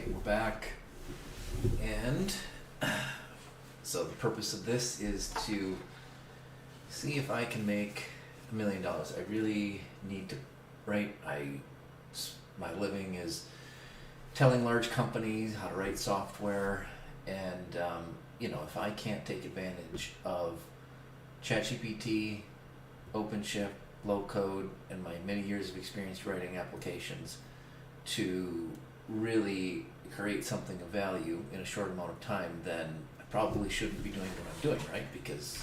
Alright, we're back. And so the purpose of this is to see if I can make $1 million. I really need to, right? My living is telling large companies how to write software, and if I can't take advantage of ChatGPT, OpenShift, low code, and my many years of experience writing applications to really create something of value in a short amount of time, then I probably shouldn't be doing what I'm doing, right? Because,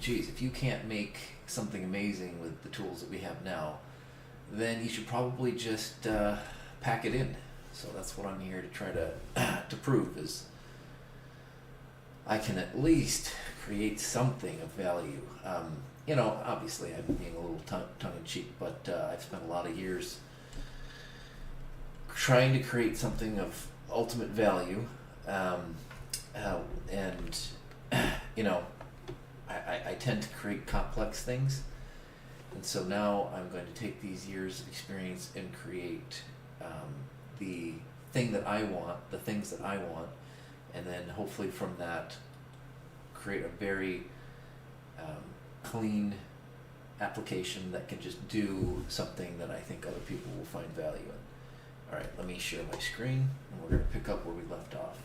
geez, if you can't make something amazing with the tools that we have now, then you should probably just pack it in. So that's what I'm here to try to prove, is I can at least create something of value. Obviously I'm being a little tongue-in-cheek, but I've spent a lot of years trying to create something of ultimate value, and I tend to create complex things, and so now I'm going to take these years of experience and create the things that I want, and then hopefully from that create a very clean application that can just do something that I think other people will find value in. All right, let me share my screen, and we're going to pick up where we left off.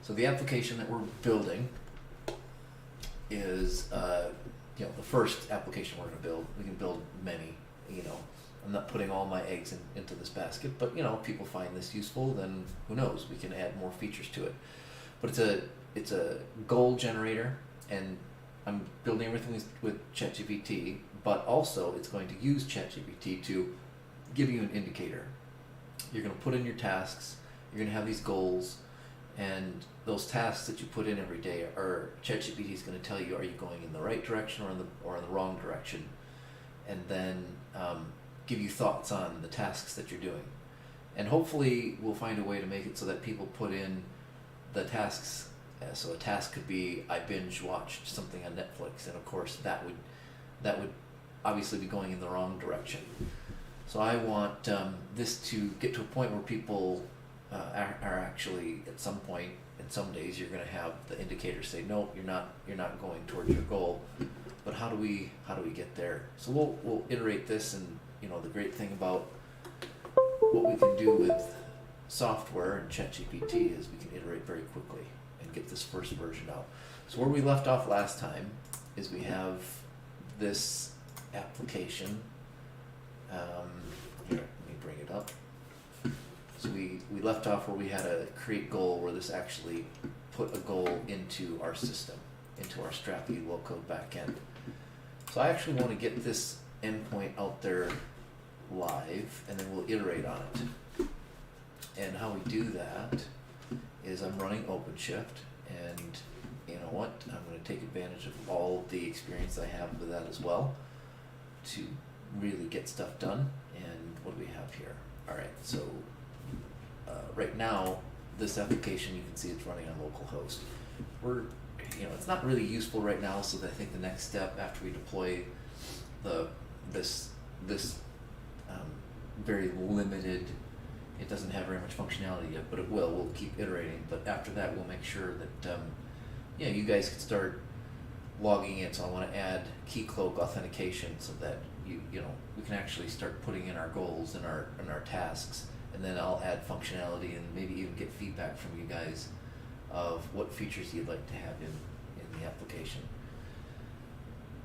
So the application that we're building is, the first application we're going to build. We can build many. I'm not putting all my eggs into this basket, but if people find this useful, then who knows? We can add more features to it. But it's a goal generator, and I'm building everything with ChatGPT, but also it's going to use ChatGPT to give you an indicator. You're going to put in your tasks, you're going to have these goals, and those tasks that you put in every day are ChatGPT is going to tell you, are you going in the right direction or in the wrong direction, and then give you thoughts on the tasks that you're doing. And hopefully we'll find a way to make it so that people put in the tasks. So a task could be, I binge watched something on Netflix, and of course that would obviously be going in the wrong direction. So I want this to get to a point where people are actually, at some point, in some days, you're going to have the indicator say, no, you're not going towards your goal. But how do we get there? So we'll iterate this, and the great thing about what we can do with software and ChatGPT is we can iterate very quickly and get this first version out. So where we left off last time is we have this application. Here, let me bring it up. So we left off where we had a create goal, where this actually put a goal into our system, into our Strapi low-code backend. So I actually want to get this endpoint out there live, and then we'll iterate on it. And how we do that is I'm running OpenShift, and you know what? I'm going to take advantage of all the experience I have with that as well to really get stuff done. And what do we have here? All right, so right now, this application, you can see it's running on localhost. It's not really useful right now, so I think the next step after we deploy this very limited, it doesn't have very much functionality yet, but it will. We'll keep iterating, but after that, we'll make sure that you guys can start logging in. So I want to add key cloak authentication so that we can actually start putting in our goals and our tasks, and then I'll add functionality and maybe even get feedback from you guys of what features you'd like to have in the application.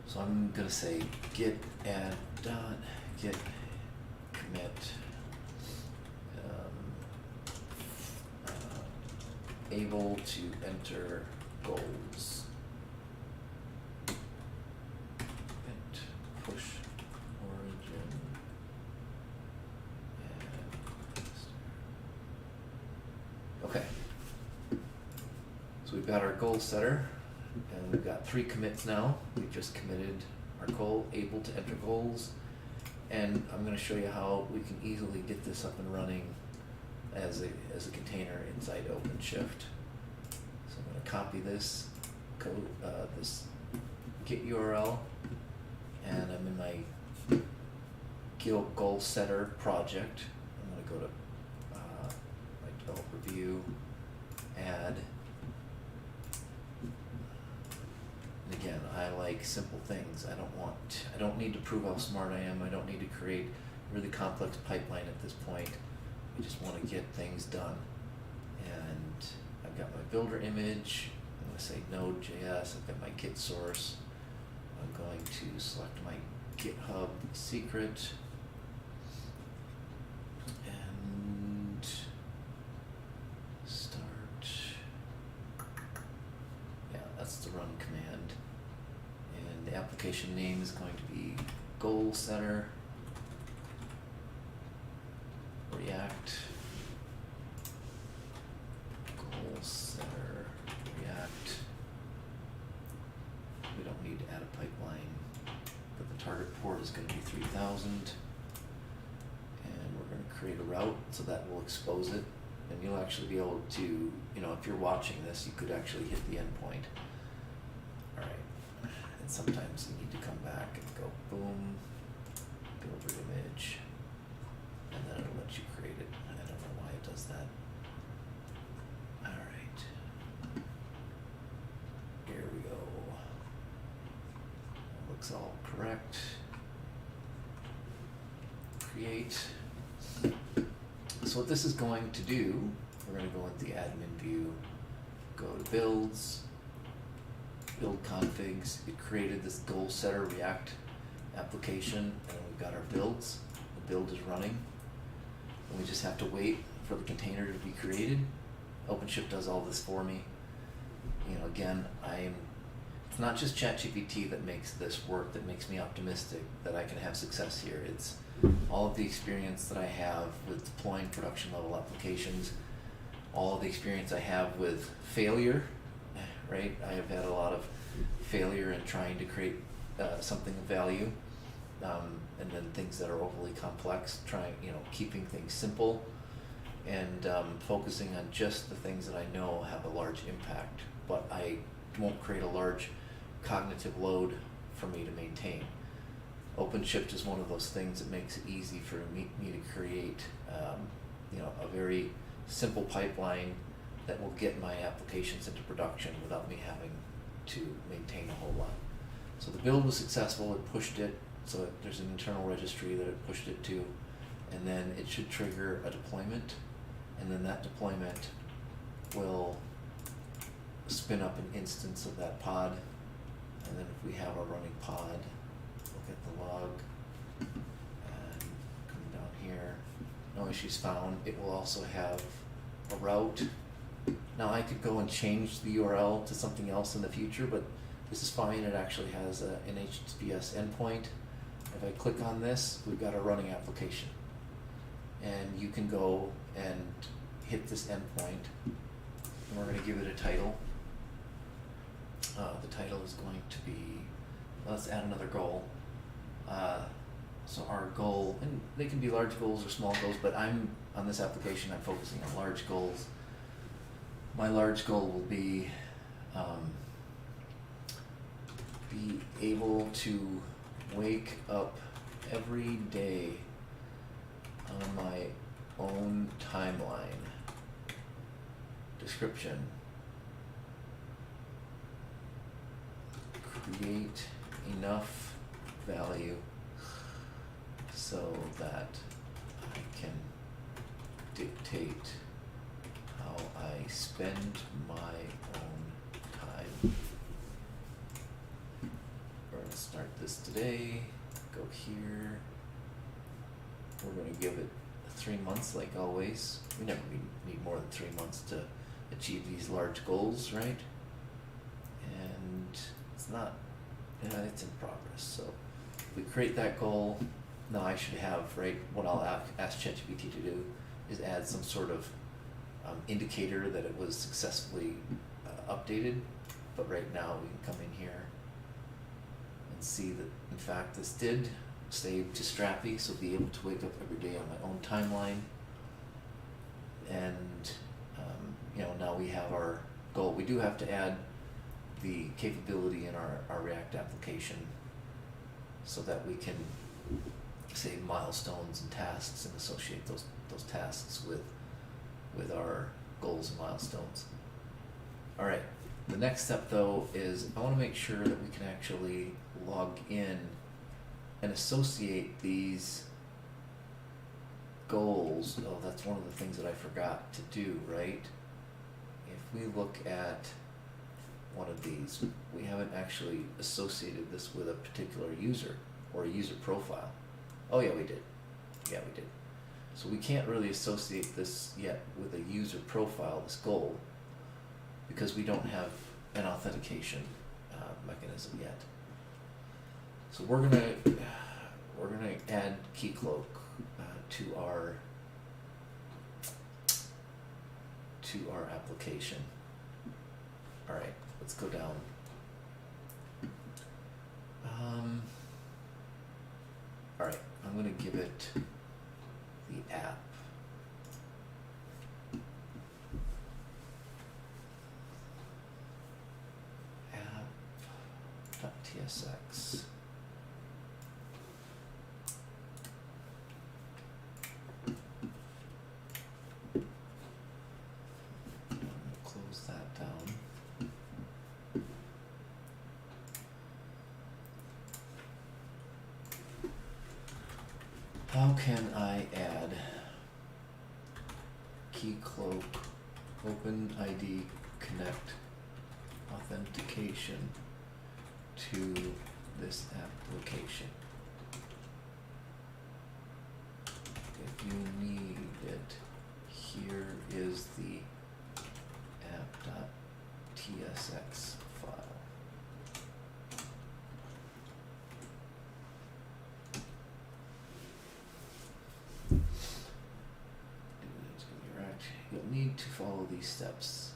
So I'm going to say git add dot git commit able to enter goals and push origin and okay. So we've got our goal setter, and we've got 3 commits now. We've just committed our goal, able to enter goals, and I'm going to show you how we can easily get this up and running as a container inside OpenShift. So I'm going to copy this code, this Git URL, and I'm in my goal setter project. I'm going go to my developer view, add. And again, I like simple things. I don't need to prove how smart I am. I don't need to create a really complex pipeline at this point. I just want to get things done. And I've got my builder image. I'm going to say Node.js. I've got my Git source. I'm going to select my GitHub secret. And start. Yeah, that's the run command. And the application name is going to be goal setter React goal setter React. We don't need to add a pipeline, but the target port is going to be 3000, and we're going to create a route so that will expose it, and you'll actually be able to, you know, if you're watching this, you could actually hit the endpoint. All right, and sometimes you need to come back and go boom, builder image, and then it'll let you create it. I don't know why it does that. All right, here we go. Looks all correct. Create. So what this is going to do, we're going to go into the admin view, go to builds, build configs. It created this goal setter React application, and we've got our builds. The build is running, and we just have to wait for the container to be created. OpenShift does all this for me. You know, again, it's not just ChatGPT that makes this work, that makes me optimistic that I can have success here. It's all of the experience that I have with deploying production level applications, all of the experience I have with failure, right? I have had a lot of failure in trying to create something of value, and then things that are overly complex, keeping things simple, and focusing on just the things that I know have a large impact, but I won't create a large cognitive load for me to maintain. OpenShift is one of those things that makes it easy for me to create a very simple pipeline that will get my applications into production without me having to maintain a whole lot. So the build was successful, it pushed it, so there's an internal registry that it pushed it to, and then it should trigger a deployment, and then that deployment will spin up an instance of that pod, and then if we have a running pod, look at the log, and coming down here, no issues found. It will also have a route. Now I could go and change the URL to something else in the future, but this is fine. It actually has an HTTPS endpoint. If I click on this, we've got a running application, and you can go and hit this endpoint, and we're going to give it a title. The title is going to be, let's add another goal. So our goal, and they can be large goals or small goals, but on this application, I'm focusing on large goals. My large goal will be able to wake up every day on my own timeline. Description. Create enough value so that I can dictate how I spend my own time. We're going to start this today, go here. We're going to give it 3 months like always. We never need more than 3 months to achieve these large goals, right? And it's not, it's in progress. So if we create that goal, now I should have, right, what I'll ask ChatGPT to do is add some sort of indicator that it was successfully updated. But right now we can come in here and see that in fact this did save to Strappy, so be able to wake up every day on my own timeline. And now we have our goal. We do have to add the capability in our React application so that we can save milestones and tasks and associate those those tasks with our goals and milestones. All right. The next step though is I want to make sure that we can actually log in and associate these goals. Oh, that's one of the things that I forgot to do, right? If we look at one of these, we haven't actually associated this with a particular user or a user profile. Oh yeah, we did. Yeah, we did. So we can't really associate this yet with a user profile, this goal, because we don't have an authentication mechanism yet. So we're gonna add KeyCloak to our application. All right, let's go down. All right, I'm gonna give it the app. App.tsx. Close that down. How can I add KeyCloak OpenID Connect authentication to this application? If you need it, here is the app.tsx file. You'll need to follow these steps.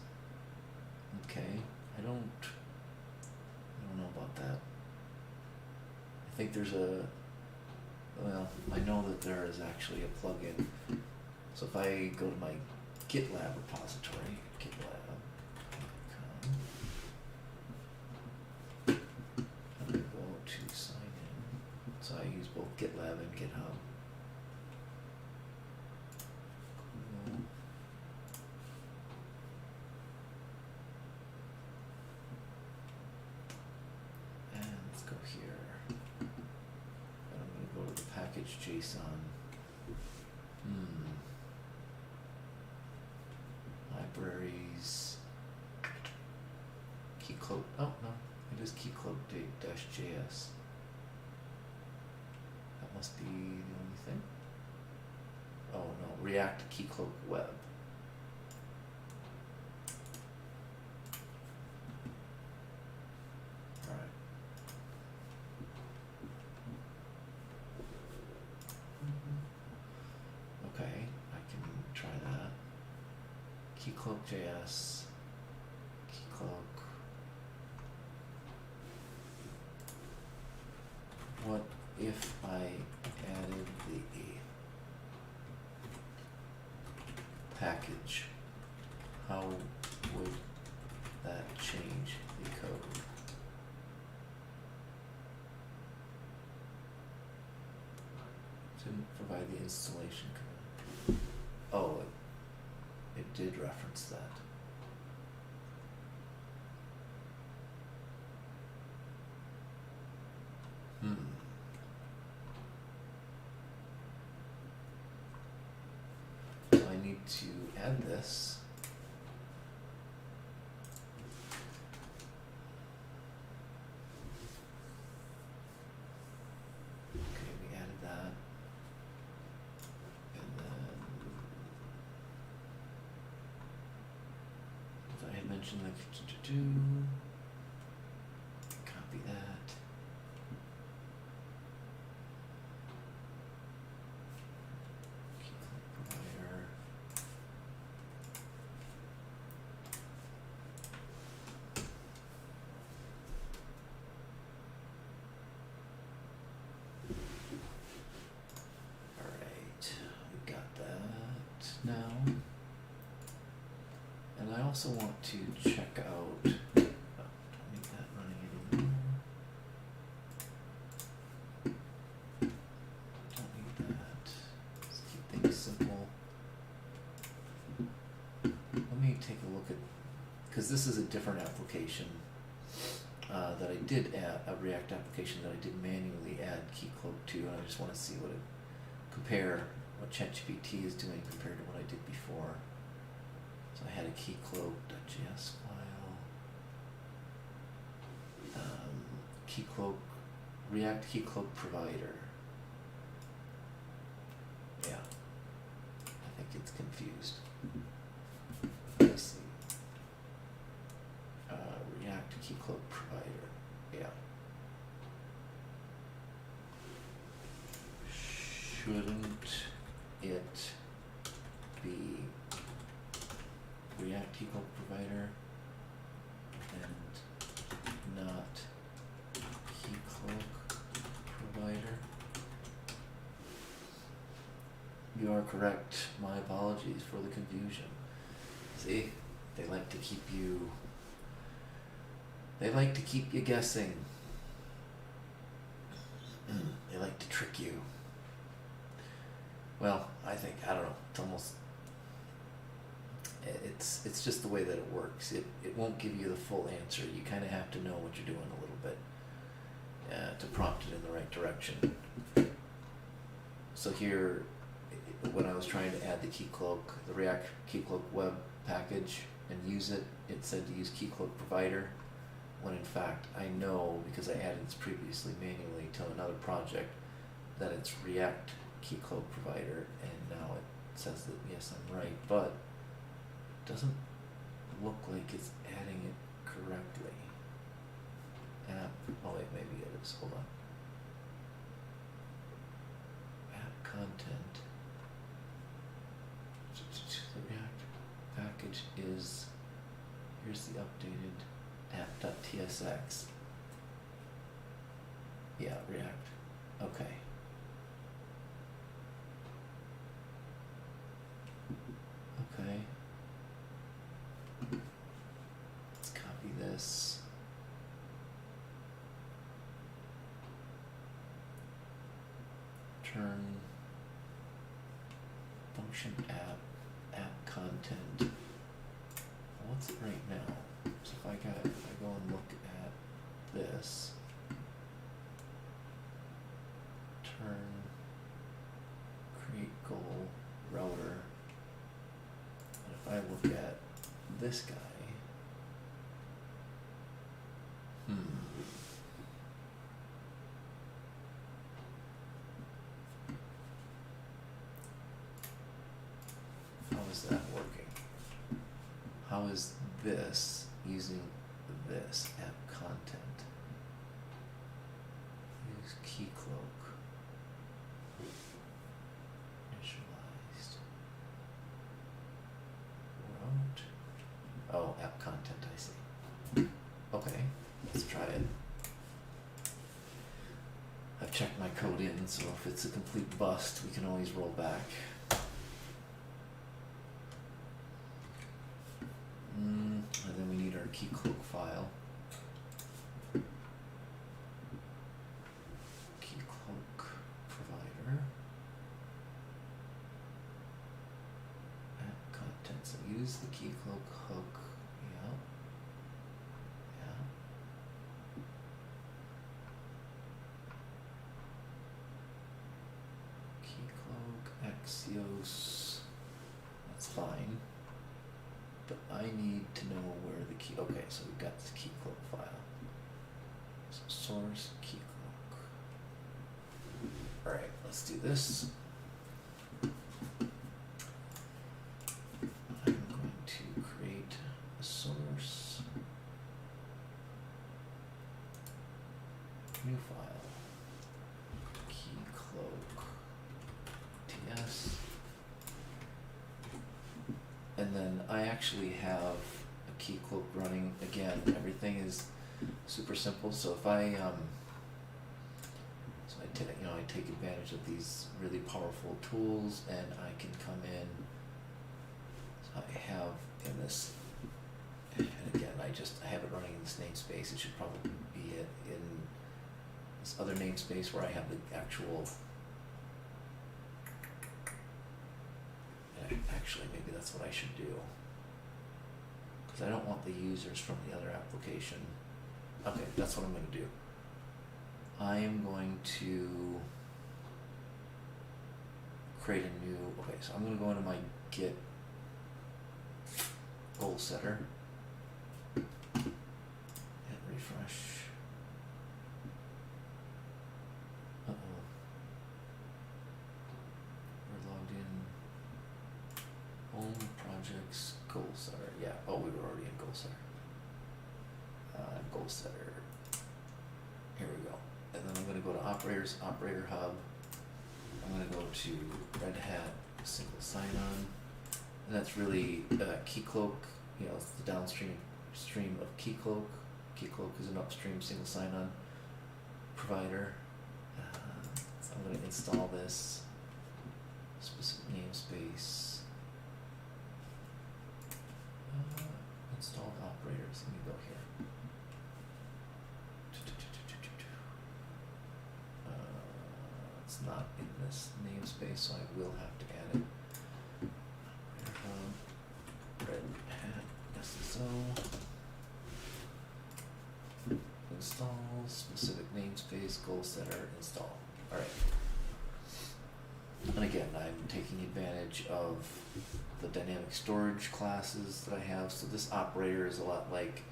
Okay, I don't know about that. I think there's I know that there is actually a plugin. So if I go to my GitLab repository, GitLab.com, I'm going to go to sign in. So I use both GitLab and GitHub. JSON. Libraries. KeyCloak. Oh no, it is KeyCloak-JS. That must be the only thing. Oh no, React KeyCloak Web. KeyCloak.js, KeyCloak. What if I added the package? How would that change the code? Didn't provide the installation command. Oh, it did reference that. So I need to add this. Okay, we added that. And then I had mentioned like copy that. Provider. All right, we got that now. And I also want to check out, don't need that running anymore. Don't need that. Let's keep things simple. different application that I did add, a React application that I did manually add Keycloak to, and I just want to see compare what ChatGPT is doing compared to what I did before. So I had a keycloak.js file, Keycloak, React Keycloak provider. Yeah, I think it's confused. Let's see. React Keycloak provider. Yeah. Shouldn't it be React Keycloak provider and not Keycloak provider? You are correct. My apologies for the confusion. See, they like to keep you guessing. They like to trick you. Well, I don't know, it's just the way that it works. It won't give you the full answer. You kind of have to know what you're doing a little bit to prompt it in the right direction. So here, when I was trying to add the React Keycloak web package and use it, it said to use Keycloak provider, when in fact I know, because I added this previously manually to another project, that it's React Keycloak provider, and now it says that yes, I'm right, but it doesn't look like it's adding it correctly. Oh wait, maybe it is. Hold on. App content. The React package is, here's the updated app.tsx. Yeah, React. Okay. Okay. Let's copy this. Turn function app content. What's it right now? So if I go and look at this, turn create goal router, and if I look at this guy, how is that working? How is this using this app content? Use Keycloak. Initialized. Route. Oh, app content, I see. Okay, let's try it. I've checked my code in, so if it's a complete bust, we can always roll back. And then we need our Keycloak file. Keycloak provider. App content. So use the Keycloak hook. Yeah. Keycloak Axios. That's fine. But I need to know where the key. Okay, so we've got this Keycloak file. So source Keycloak. All right, let's do this. I'm going to create a source, new file, Keycloak TS. And then I actually have a Keycloak running. Again, everything is super simple. So if I I take advantage of these really powerful tools, and I can come in. So I have in this, and again, I have it running in this namespace. It should probably be it in this other namespace where I have the actual. Actually, maybe that's what I should do. because I don't want the users from the other application. Okay, that's what I'm going to do. I am going to create a new, okay, so I'm going to go into my Git goal setter and refresh. Uh-oh. We're logged in. Home projects, goal setter. Yeah, oh, we were already in goal setter. Goal setter. Here we go. And then I'm going to go to operators, operator hub. I'm going to go to Red Hat single sign-on. And that's really Keycloak. You know, it's the downstream stream of Keycloak. Keycloak is an upstream single sign-on provider. So I'm going to install this specific namespace. Installed operators. Let me go here. It's not in this namespace, so I will have to add it. Red Hat SSO. Install specific namespace, goal setter, install. Alright. And again, I'm taking advantage of the dynamic storage classes that I have. So this operator is a lot like,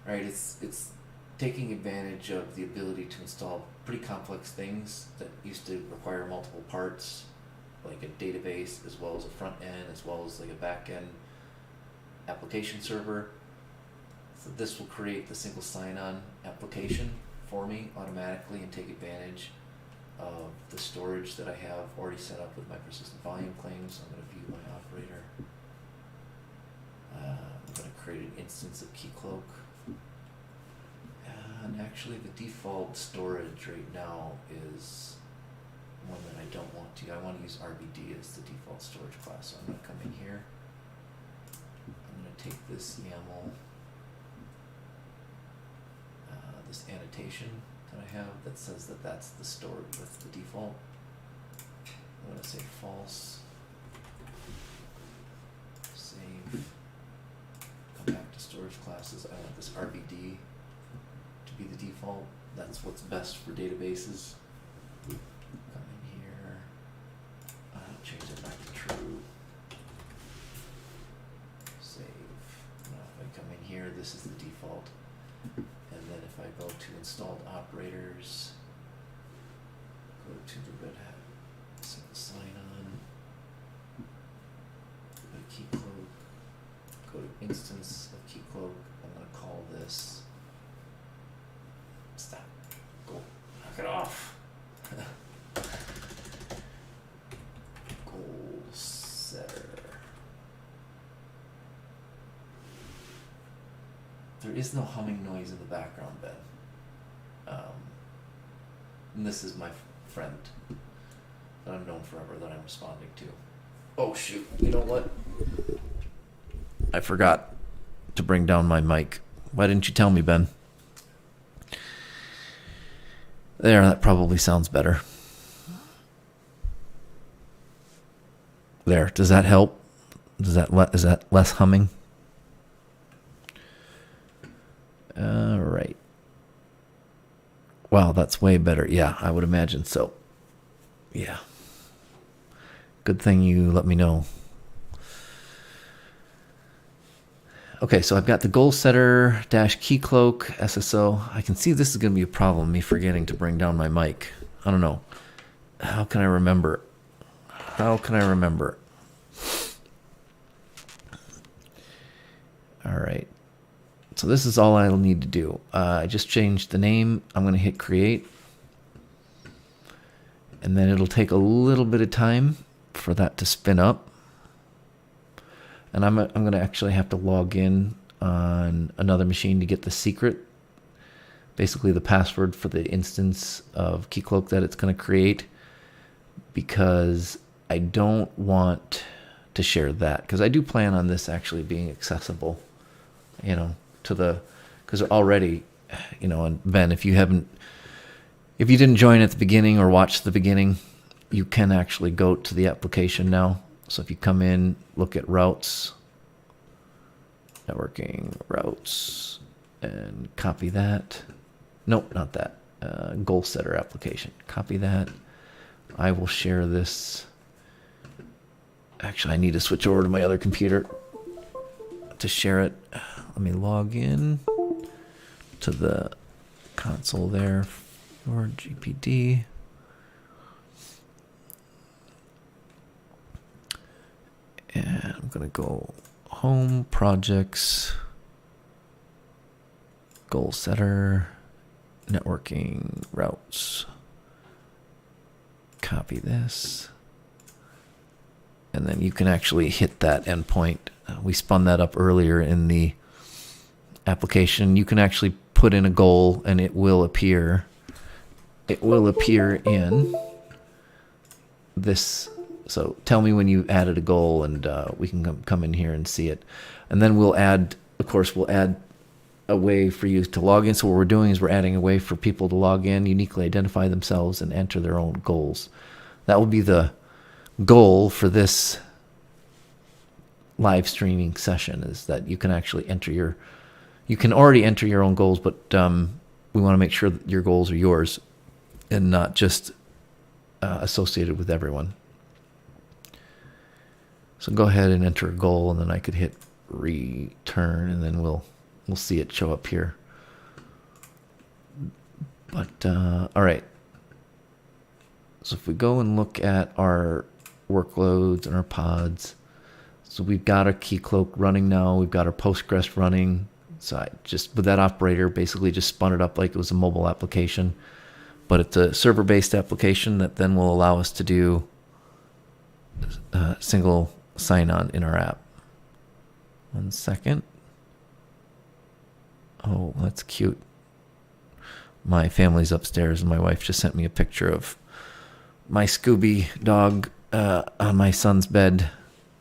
right? It's taking advantage of the ability to install pretty complex things that used to require multiple parts, like a database as well as a front end, as well as like a back end application server. So this will create the single sign-on application for me automatically and take advantage of the storage that I have already set up with my persistent volume claims. I'm going to view my operator. I'm going to create an instance of Keycloak. And actually the default storage right now is one that I don't want to. I want to use RBD as the default storage class. So I'm going to come in here. I'm going to take this YAML, this annotation that I have that says that that's the storage, that's the default. I'm going to say false. Save. Come back to storage classes. I want this RBD to be the default. That's what's best for databases. Come in here. Change it back to true. Save. Now if I come in here, this is the default. And then if I go to installed operators, go to the Red Hat single sign-on, go to Keycloak, go to instance of Keycloak. I'm going to call this, stop, go, knock it off. Goal setter. There is no humming noise in the background, Ben. And this is my friend that I've known forever that I'm responding to. Oh shoot, you know what? I forgot to bring down my mic. Why didn't you tell me, Ben? There, that probably sounds better. There, does that help? Is that less humming? All right. Wow, that's way better. Yeah, I would imagine so. Yeah. Good thing you let me know. Okay, so I've got the goal setter dash Keycloak SSO. I can see this is going to be a problem, me forgetting to bring down my mic. I don't know. How can I remember? How can I remember? All right. So this is all I'll need to do. I just changed the name. I'm going to hit create. And then it'll take a little bit of time for that to spin up. And I'm going to actually have to log in on another machine to get the secret. Basically the password for the instance of Keycloak that it's going to create. Because I don't want to share that. Because I do plan on this actually being accessible, you know, to the, because already, you know, and Ben, if you didn't join at the beginning or watch the beginning, you can actually go to the application now. So if you come in, look at routes, networking routes, and copy that. Nope, not that. Goal setter application. Copy that. I will share this. Actually, I need to switch over to my other computer to share it. Let me log in to the console there for GPD. And I'm going to go home, projects, goal setter, networking routes. Copy this. And then you can actually hit that endpoint. We spun that up earlier in the application. You can actually put in a goal and it will appear. It will appear in this. So tell me when you added a goal, and we can come in here and see it. And then we'll add, of course, we'll add a way for you to log in. So what we're doing is we're adding a way for people to log in, uniquely identify themselves, and enter their own goals. That will be the goal for this live streaming session, is that you can actually you can already enter your own goals, but we want to make sure that your goals are yours and not just associated with everyone. So go ahead and enter a goal, and then I could hit return, and then we'll see it show up here. But all right. So if we go and look at our workloads and our pods, so we've got our Keycloak running now. We've got our Postgres running. So I just, with that operator, basically just spun it up like it was a mobile application, but it's a server-based application that then will allow us to do single sign-on in our app. 1 second. Oh, that's cute. My family's upstairs, and my wife just sent me a picture of my Scooby dog on my son's bed.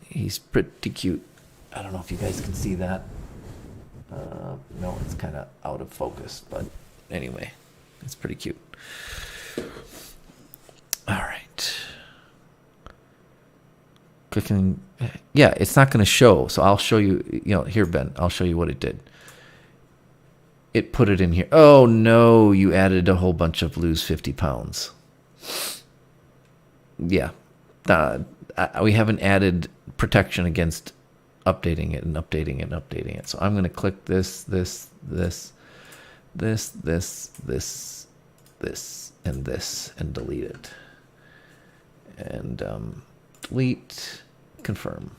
He's pretty cute. I don't know if you guys can see that. No, it's kind of out of focus, but anyway, it's pretty cute. All right. Clicking. Yeah, it's not going to show. So I'll show you, here, Ben, I'll show you what it did. It put it in here. Oh, no, you added a whole bunch of lose 50 pounds. Yeah. We haven't added protection against updating it and updating it and updating it. So I'm going to click this, and this, and delete it. And delete, confirm.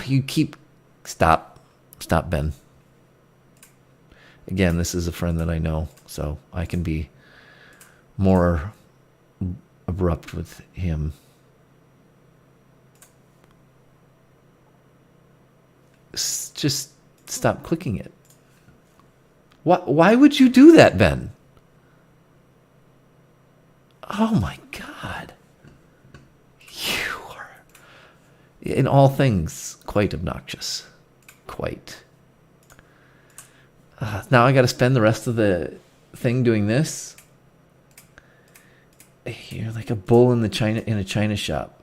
You keep, stop, Ben. Again, this is a friend that I know, so I can be more abrupt with him. Just stop clicking it. Why would you do that, Ben? Oh my God. You are, in all things, quite obnoxious. Quite. Now I got to spend the rest of the thing doing this. You're like a bull in a china shop.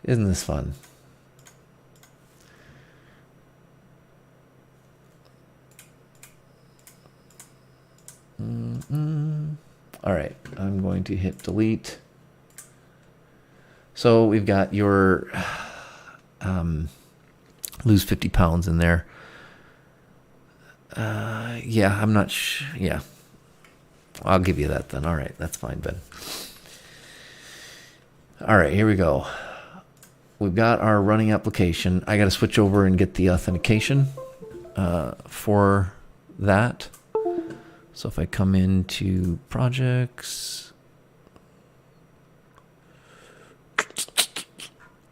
Isn't this fun? All right, I'm going to hit delete. So we've got your lose 50 pounds in there. Yeah, I'm not sure. Yeah, I'll give you that then. All right, that's fine, Ben. All right, here we go. We've got our running application. I got to switch over and get the authentication for that. So if I come into projects,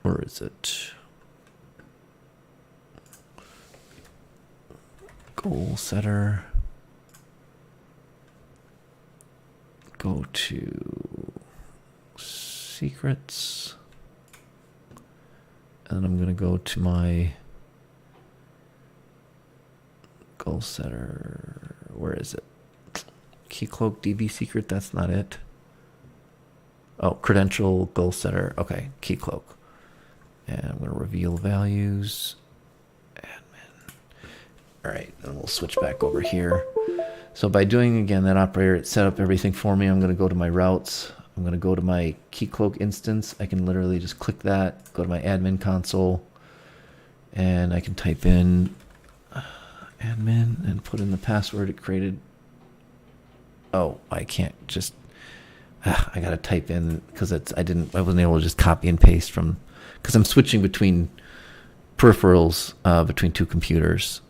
where is it? Goal setter. Go to secrets. And I'm going to go to my goal setter. Where is it? Keycloak DB secret. That's not it. Oh, credential, goal setter. Okay, key cloak. And I'm going to reveal values. Admin. All right, then we'll switch back over here. So by doing, again, that operator, it set up everything for me. I'm going to go to my routes. I'm going to go to my key cloak instance. I can literally just click that, go to my admin console, and I can type in admin and put in the password it created. Oh, I can't just, I got to type in because I wasn't able to just copy and paste from, because I'm switching between peripherals, between two computers.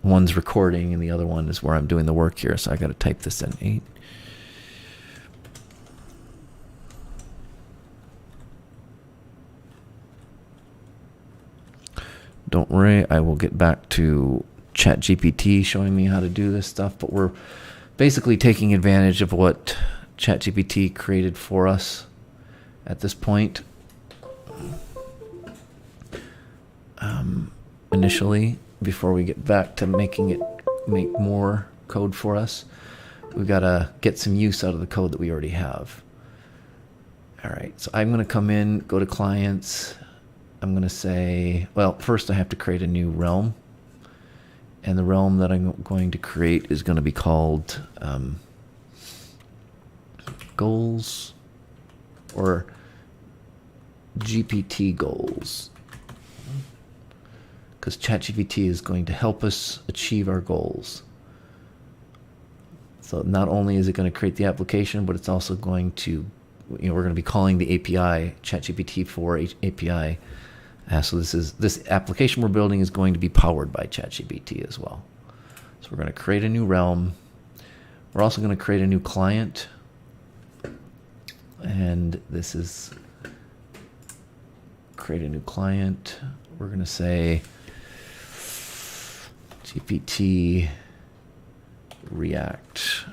One's recording and the other one is where I'm doing the work here. So I got to type this in 8. Don't worry, I will get back to ChatGPT showing me how to do this stuff, but we're basically taking advantage of what ChatGPT created for us at this point. Initially, before we get back to making it make more code for us, we've got to get some use out of the code that we already have. All right, so I'm going to come in, go to clients. I'm going to say, well, first I have to create a new realm. And the realm that I'm going to create is going to be called goals or GPT goals. Because ChatGPT is going to help us achieve our goals. So not only is it going to create the application, but it's also going to, we're going to be calling the API, ChatGPT 4 API. So this application we're building is going to be powered by ChatGPT as well. So we're going to create a new realm. We're also going to create a new client. And this is create a new client. We're going to say GPT React.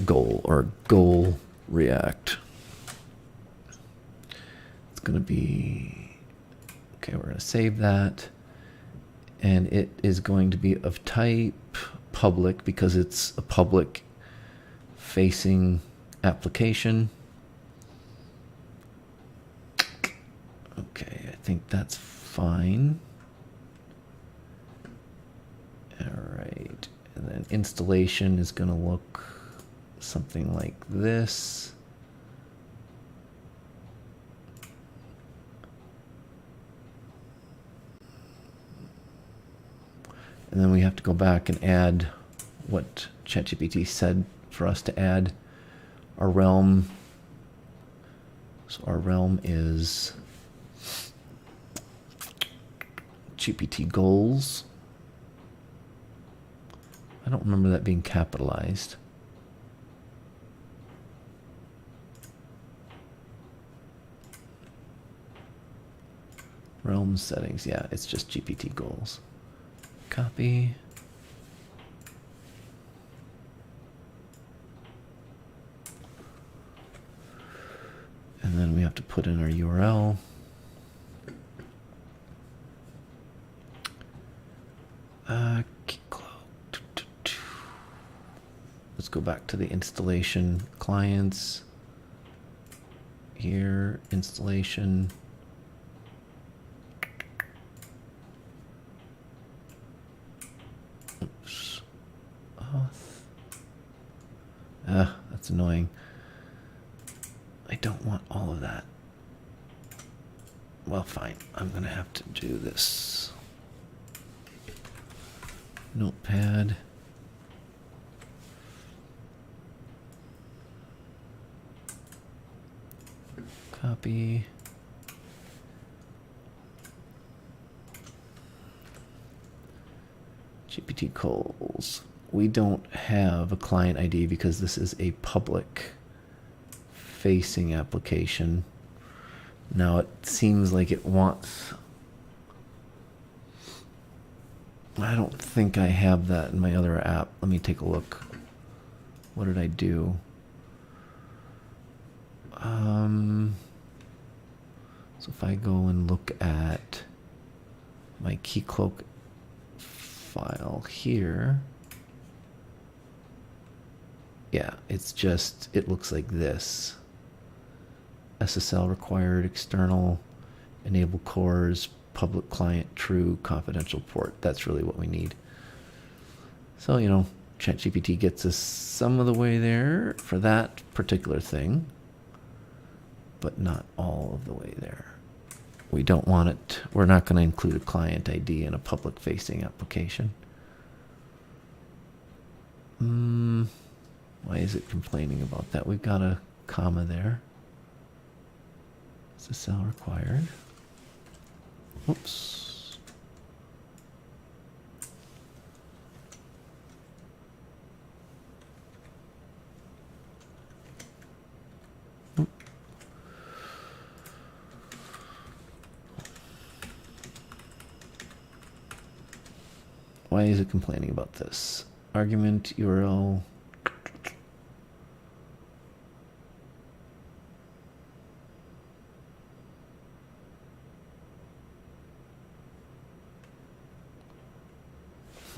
Goal React. It's going to be, okay, we're going to save that. And it is going to be of type public because it's a public facing application. Okay, I think that's fine. All right, and then installation is going to look something like this. And then we have to go back and add what ChatGPT said for us to add. Our realm. So our realm is GPT goals. I don't remember that being capitalized. Realm settings, yeah, it's just GPT goals. Copy. And then we have to put in our URL. Let's go back to the installation clients. Here, installation. Oops. That's annoying. I don't want all of that. Well, fine. I'm going to have to do this. Notepad. Copy. GPT calls. We don't have a client ID because this is a public facing application. Now it seems like it wants, I don't think I have that in my other app. Let me take a look. What did I do? So if I go and look at my keycloak file here, Yeah, it's just, it looks like this. SSL required, external, enable cores, public client, true, confidential port. That's really what we need. So, you know, ChatGPT gets us some of the way there for that particular thing, but not all of the way there. We don't want it, we're not going to include a client ID in a public facing application. Why is it complaining about that? We've got a comma there. SSL required. Oops. Why is it complaining about this? Argument URL.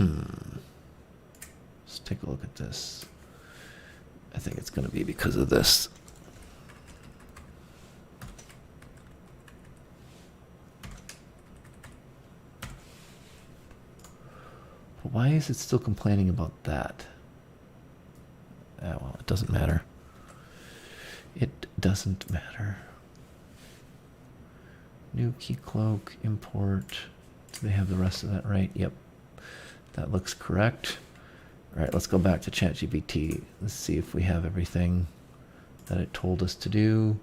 Let's take a look at this. I think it's going to be because of this. But why is it still complaining about that? Well, it doesn't matter. It doesn't matter. New key cloak, import. Do they have the rest of that right? Yep. That looks correct. All right, let's go back to ChatGPT. Let's see if we have everything that it told us to do.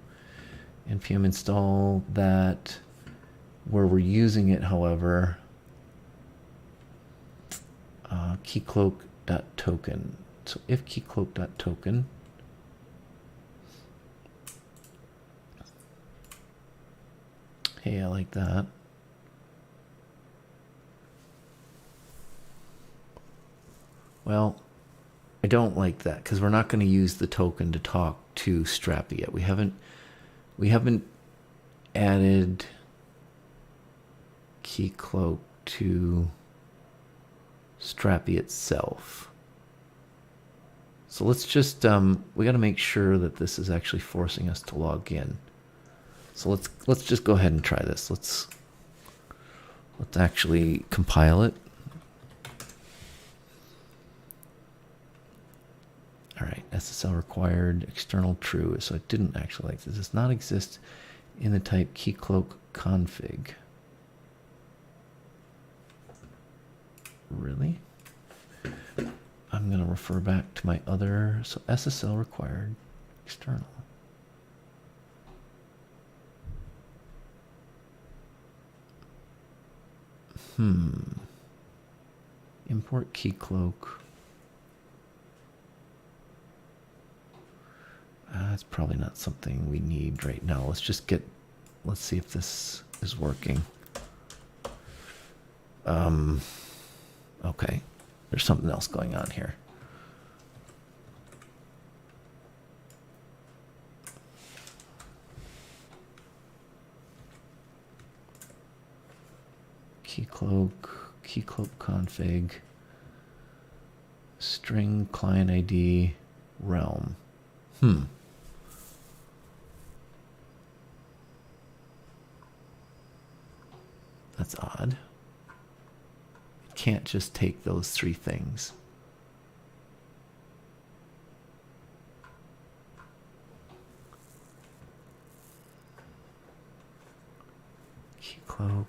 npm install that. Where we're using it, however, keycloak.token. So if keycloak.token, hey, I like that. Well, I don't like that because we're not going to use the token to talk to Strappy yet. We haven't added keycloak to Strappy itself. So let's just we got to make sure that this is actually forcing us to log in. So let's just go ahead and try this. Let's actually compile it. All right, SSL required, external true. So it didn't actually like this. Does not exist in the type keycloak config. Really? I'm going to refer back to my other. So SSL required, external. Import keycloak. That's probably not something we need right now. Let's see if this is working. Okay, there's something else going on here. Keycloak config, string client ID, realm. That's odd. It can't just take those three things. Keycloak.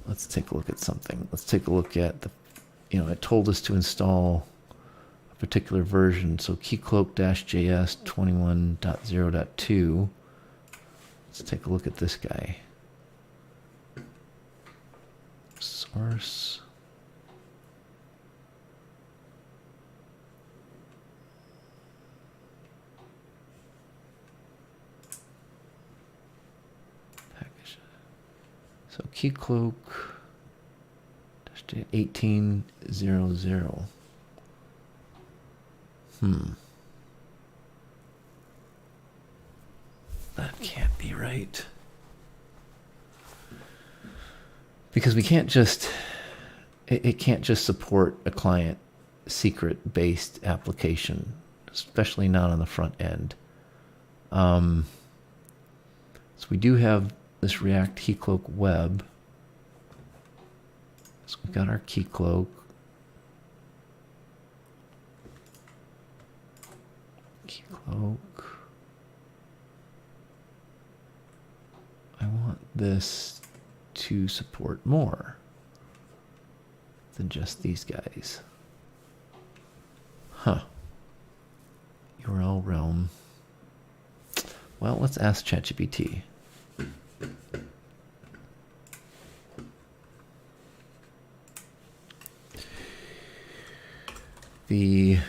Let's take a look at something. Let's take a look at the, it told us to install a particular version. So keycloak-js 21.0.2. Let's take a look at this guy. Source. Package. So keycloak 1800. That can't be right. Because we can't just it can't just support a client secret based application, especially not on the front end. So we do have this React Keycloak web. So we've got our Keycloak. Keycloak. I want this to support more than just these guys. Huh. URL realm. Well, let's ask ChatGPT. The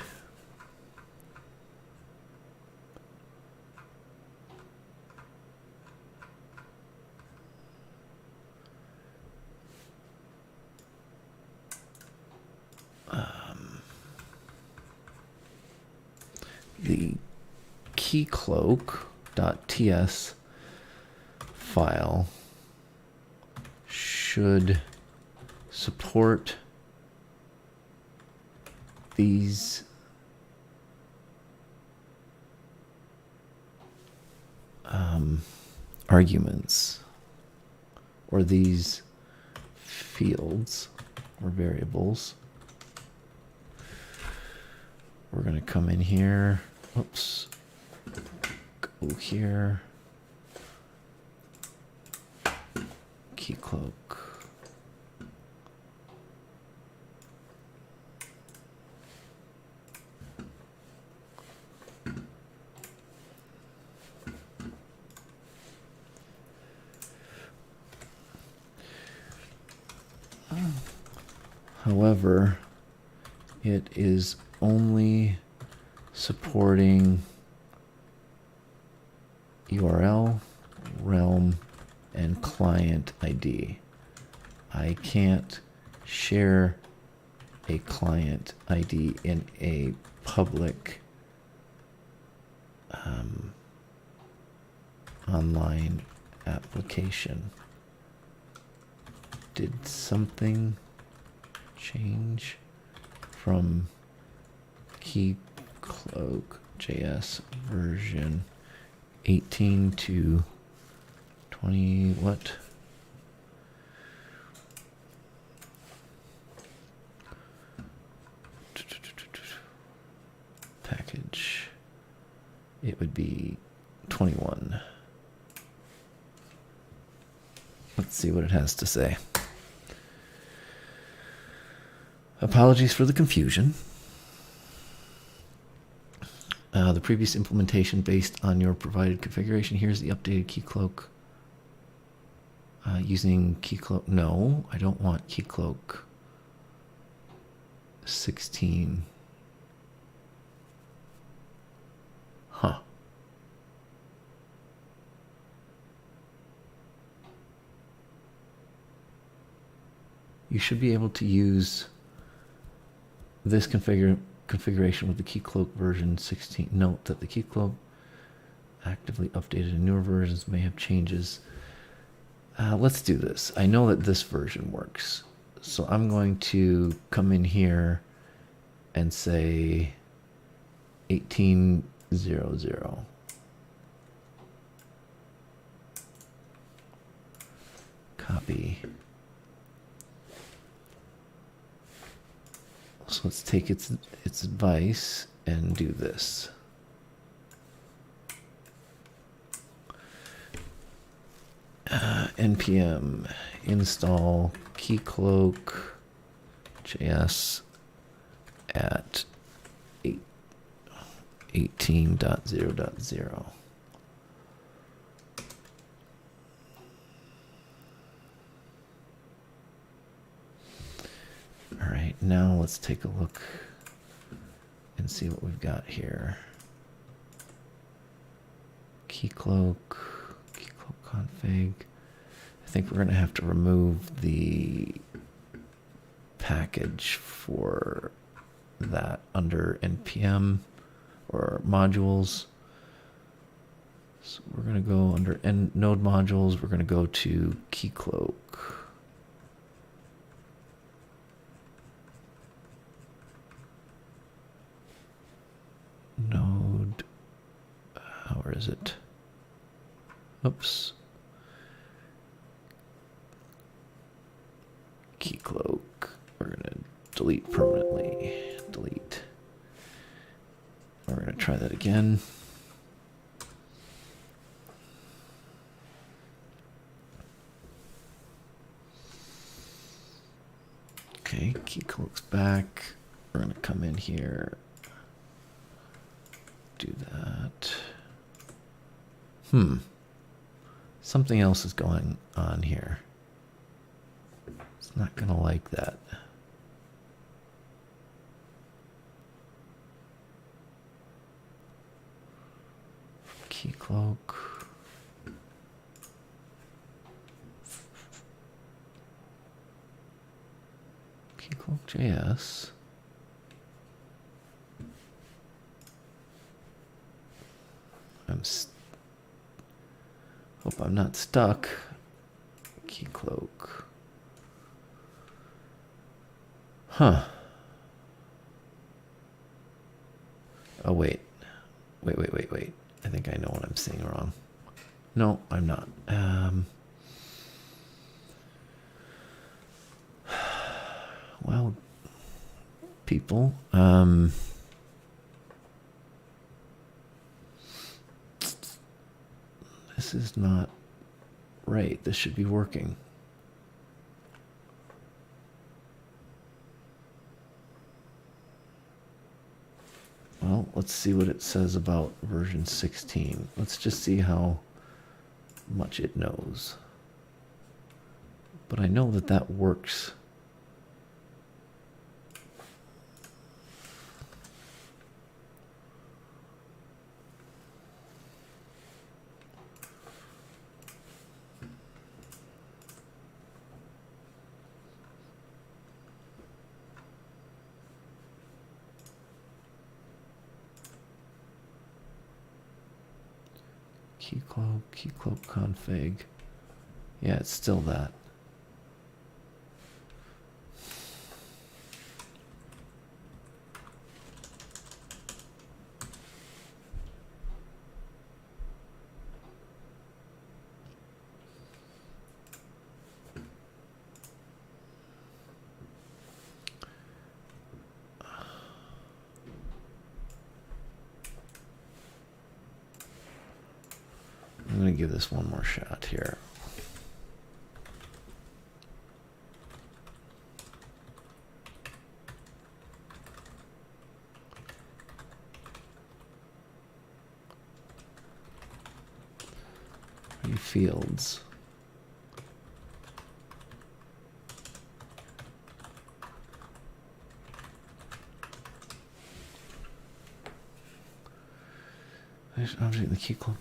keycloak.ts file should support these arguments or these fields or variables. We're going to come in here. Oops. Go here. Keycloak. However, it is only supporting URL, realm, and client ID. I can't share a client ID in a public online application. Did something change from Keycloak.js version 18 to 20 what? Package. It would be 21. Let's see what it has to say. Apologies for the confusion. The previous implementation based on your provided configuration. Here's the updated Keycloak. Using Keycloak. No, I don't want Keycloak 16. Huh. You should be able to use this configuration with the Keycloak version 16. Note that the Keycloak actively updated in newer versions may have changes. Let's do this. I know that this version works. So I'm going to come in here and say 1800. Copy. So let's take its advice and do this. npm install Keycloak.js at 18.0.0. All right, now let's take a look and see what we've got here. Keycloak config. I think we're going to have to remove the package for that under npm or modules. So we're going to go under node modules. We're going to go to Keycloak. is it? Oops. Key cloak. We're going to delete permanently. Delete. We're going to try that again. Okay, key cloak's back. We're going to come in here. Do that. Something else is going on here. It's not going to like that. Key cloak. Key cloak JS. Hope I'm not stuck. Key cloak. Huh. Oh, wait. Wait. I think I know what I'm saying wrong. No, I'm not. Well, people, this is not right. This should be working. Well, let's see what it says about version 16. Let's just see how much it knows. But I know that that works. Key cloak config. Yeah, it's still that. I'm going to give this one more shot here. Fields. Object in the key cloak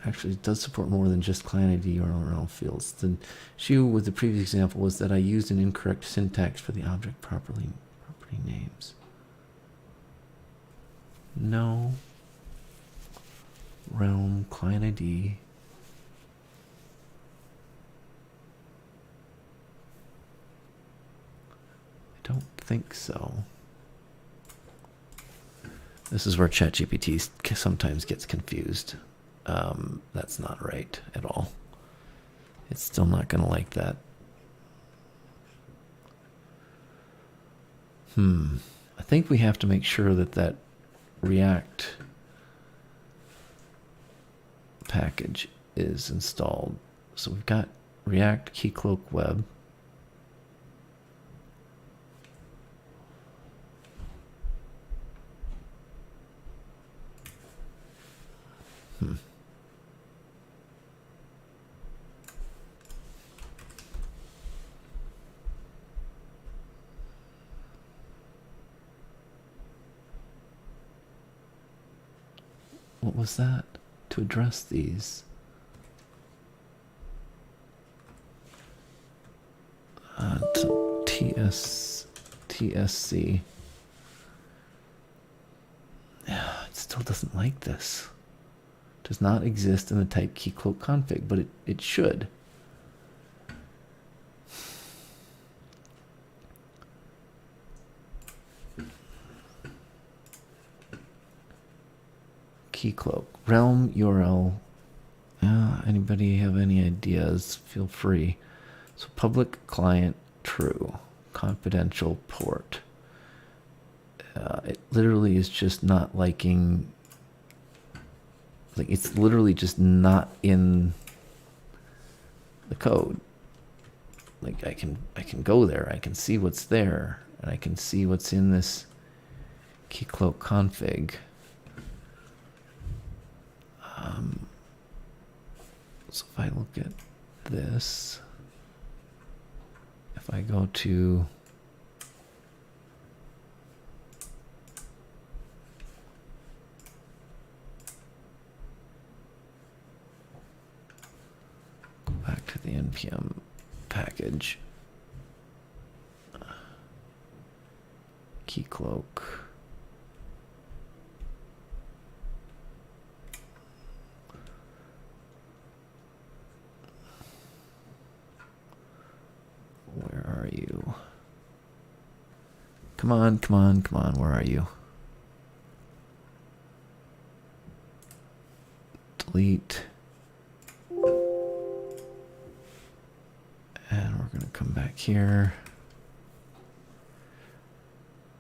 actually does support more than just client ID or URL fields. The issue with the previous example was that I used an incorrect syntax for the object property names. No. Realm, client ID. I don't think so. This is where ChatGPT sometimes gets confused. That's not right at all. It's still not going to like that. I think we have to make sure that that React package is installed. So we've got React Keycloak Web. What was that? To address these. TSC. Yeah, it still doesn't like this. Does not exist in the type keycloak config, but it should. Keycloak. Realm URL. Anybody have any ideas? Feel free. So public client true. Confidential port. It literally is just not liking... Like, it's literally just not in the code. Like, I can go there. I can see what's there. And I can see what's in this Keycloak config. So if I look at this, if I go to back to the npm package, Keycloak. Where are you? Come on, come on, come on. Where are you? Delete. And we're going to come back here.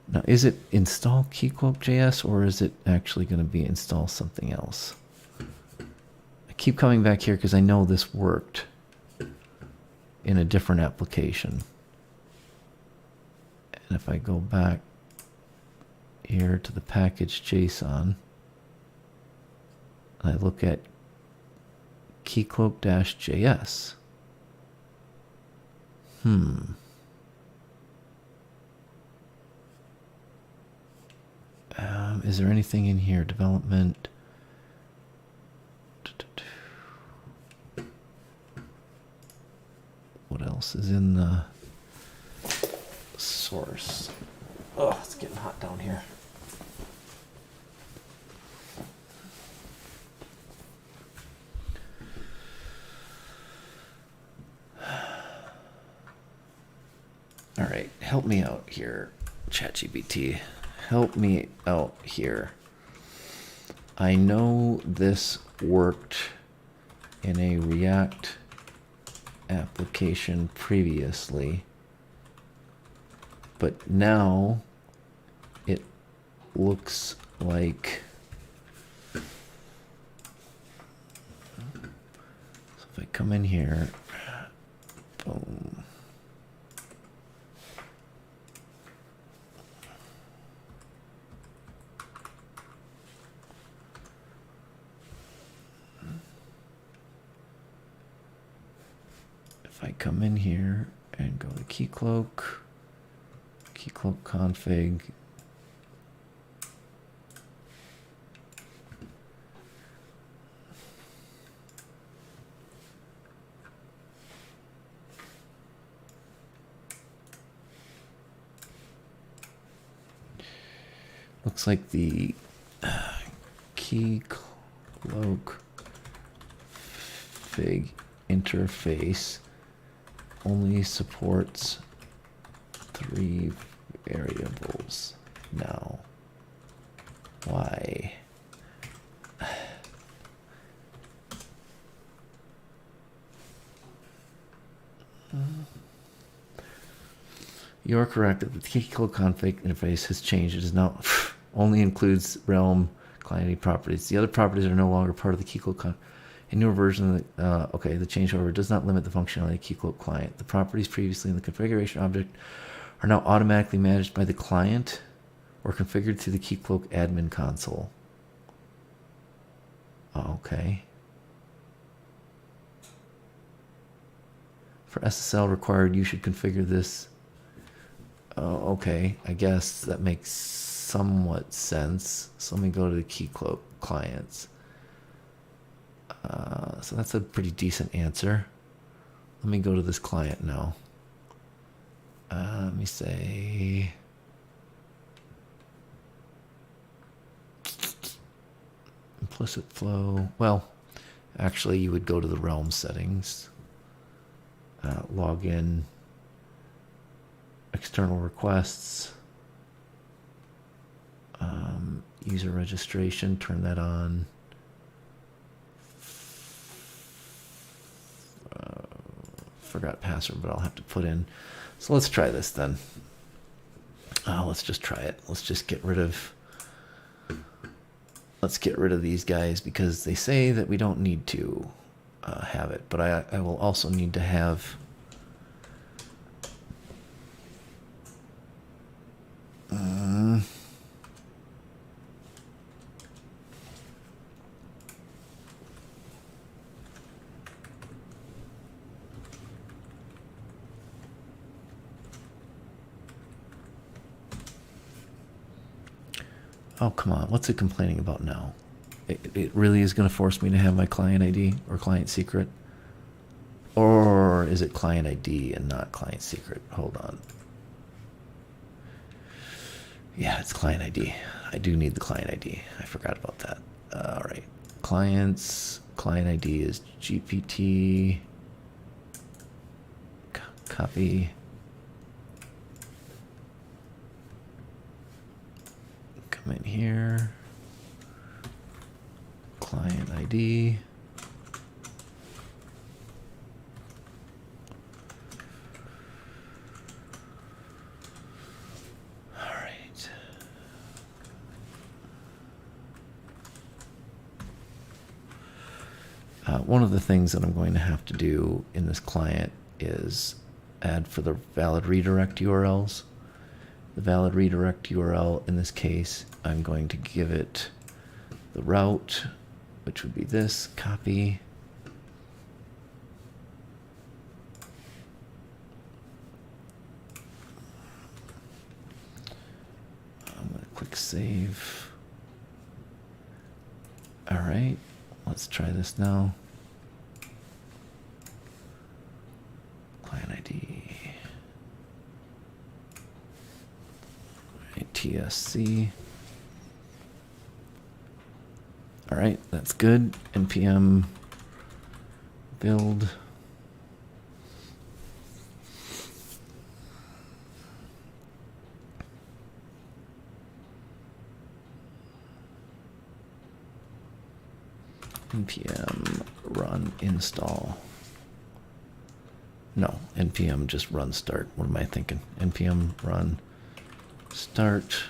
Now, is it install Keycloak.js or is it actually going to be install something else? I keep coming back here because I know this worked in a different application. And if I go back here to the package JSON, and I look at Keycloak-js. Is there anything in here? Development. What else is in the source? Oh, it's getting hot down here. All right, help me out here, ChatGPT. Help me out here. I know this worked in a React application previously, but now it looks like... So if I come in here, boom. If I come in here and go to Keycloak config, looks like the Keycloak fig interface only supports 3 variables now. Why? You are correct that the Keycloak config interface has changed. It is now only includes Realm client properties. The other properties are no longer part of the Keycloak config. A newer version of the change, however, does not limit the functionality of Keycloak client. The properties previously in the configuration object are now automatically managed by the client or configured through the Keycloak admin console. Okay. For SSL required, you should configure this. Okay, I guess that makes somewhat sense. So let me go to the Keycloak clients. So that's a pretty decent answer. Let me go to this client now. Let me say implicit flow. Well, actually, you would go to the Realm settings, log in, external requests. User registration, turn that on. Forgot password, but I'll have to put in. So let's try this then. Let's just try it. Let's just get rid of. Let's get rid of these guys because they say that we don't need to have it. But I will also need to have. Oh, come on. What's it complaining about now? It really is going to force me to have my client ID or client secret? Or is it client ID and not client secret? Hold on. Yeah, it's client ID. I do need the client ID. I forgot about that. All right. Clients, client ID is GPT. Copy. Come in here. Client ID. All right. One of the things that I'm going to have to do in this client is add for the valid redirect URLs. The valid redirect URL in this case, I'm going to give it the route, which would be this, copy. I'm going to click save. All right, let's try this now. Client ID. TSC. All right, that's good. npm build. npm run install. No, npm just run start. What am I thinking? npm run start.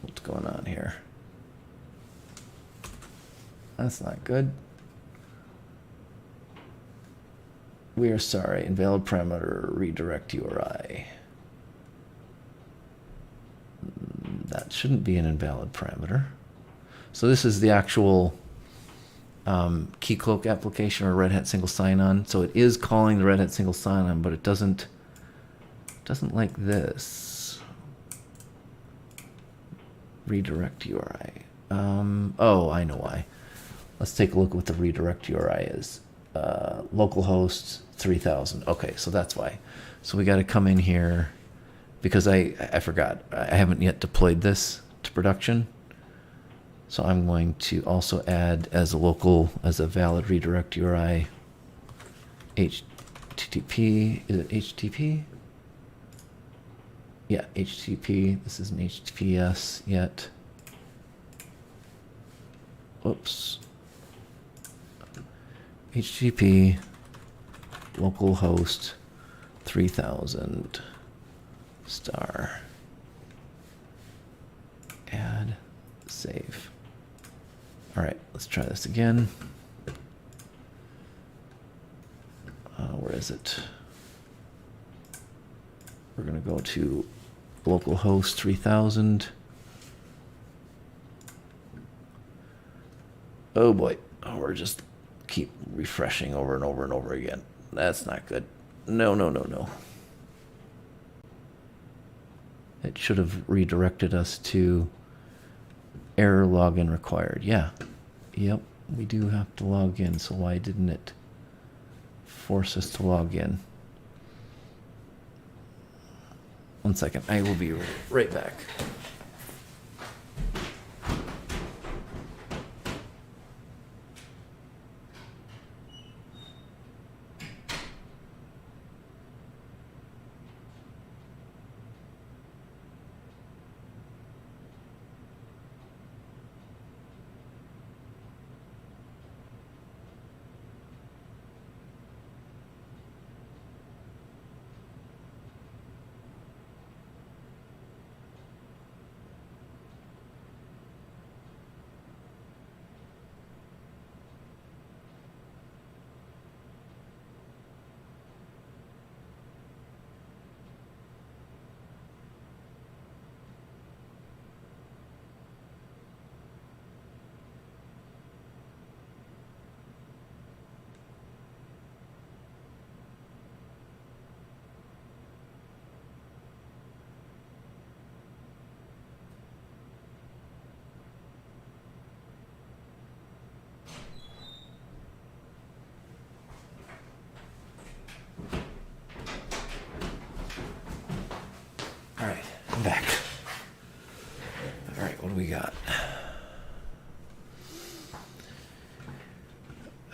What's going on here? That's not good. We are sorry. Invalid parameter redirect URI. That shouldn't be an invalid parameter. So this is the actual Keycloak application or Red Hat single sign-on. So it is calling the Red Hat single sign-on, but it doesn't like this. Redirect URI. Oh, I know why. Let's take a look at what the redirect URI is. Localhost 3000. Okay, so that's why. So we got to come in here because I forgot. I haven't yet deployed this to production. So I'm going to also add as a valid redirect URI HTTP. Is it HTTP? Yeah, HTTP. This isn't HTTPS yet. Oops. HTTP localhost 3000 star. Add, save. All right, let's try this again. Where is it? We're going to go to localhost 3000. Oh boy, we're just keep refreshing over and over and over again. That's not good. No. It should have redirected us to error login required. Yeah. Yep, we do have to log in, so why didn't it force us to log in? 1 second, I will be right back.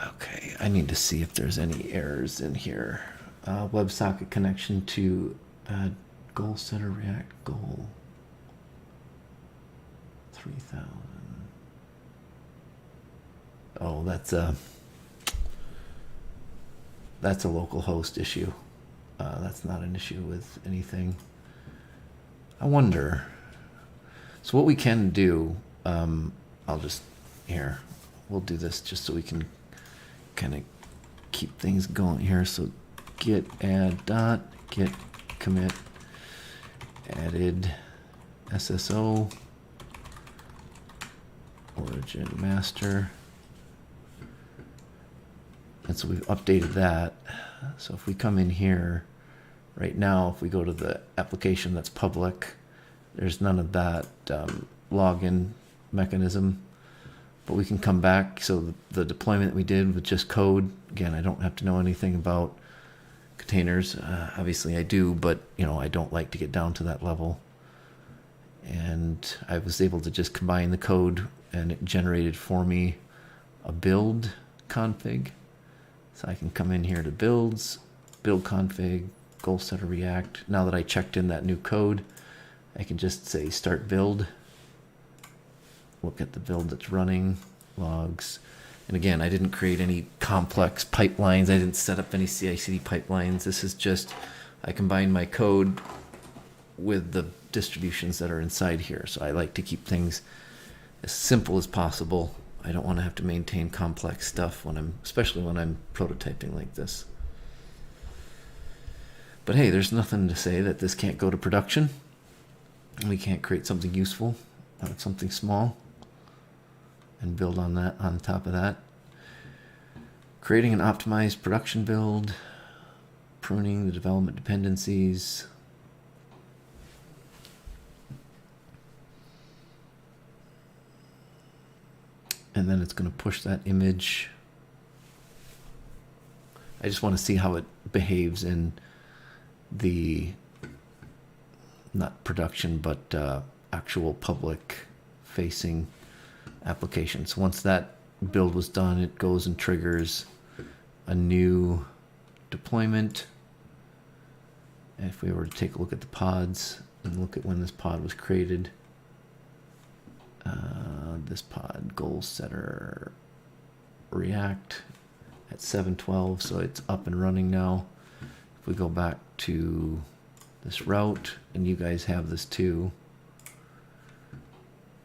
Okay, I need to see if there's any errors in here. WebSocket connection to goal setter React goal 3000. Oh, that's a local host issue. That's not an issue with anything. I wonder. So what we can do, I'll just, here, we'll do this just so we can kind of keep things going here. So git add dot git commit added SSO origin master. And so we've updated that. So if we come in here right now, if we go to the application that's public, there's none of that login mechanism. But we can come back. So the deployment that we did with just code, again, I don't have to know anything about containers. Obviously I do, but I don't like to get down to that level. And I was able to just combine the code, and it generated for me a build config. So I can come in here to builds, build config, goal setter React. Now that I checked in that new code, I can just say start build. Look at the build that's running, logs. And again, I didn't create any complex pipelines. I didn't set up any CI/CD pipelines. This is just, I combined my code with the distributions that are inside here. So I like to keep things as simple as possible. I don't want to have to maintain complex stuff especially when I'm prototyping like this. But hey, there's nothing to say that this can't go to production. We can't create something useful, something small, and build on that, on top of that. Creating an optimized production build, pruning the development dependencies. And then it's going to push that image. I just want to see how it behaves in the, not production, but actual public facing applications. Once that build was done, it goes and triggers a new deployment. And if we were to take a look at the pods and look at when this pod was created, this pod goal setter React at 7:12, so it's up and running now. If we go back to this route, and you guys have this too,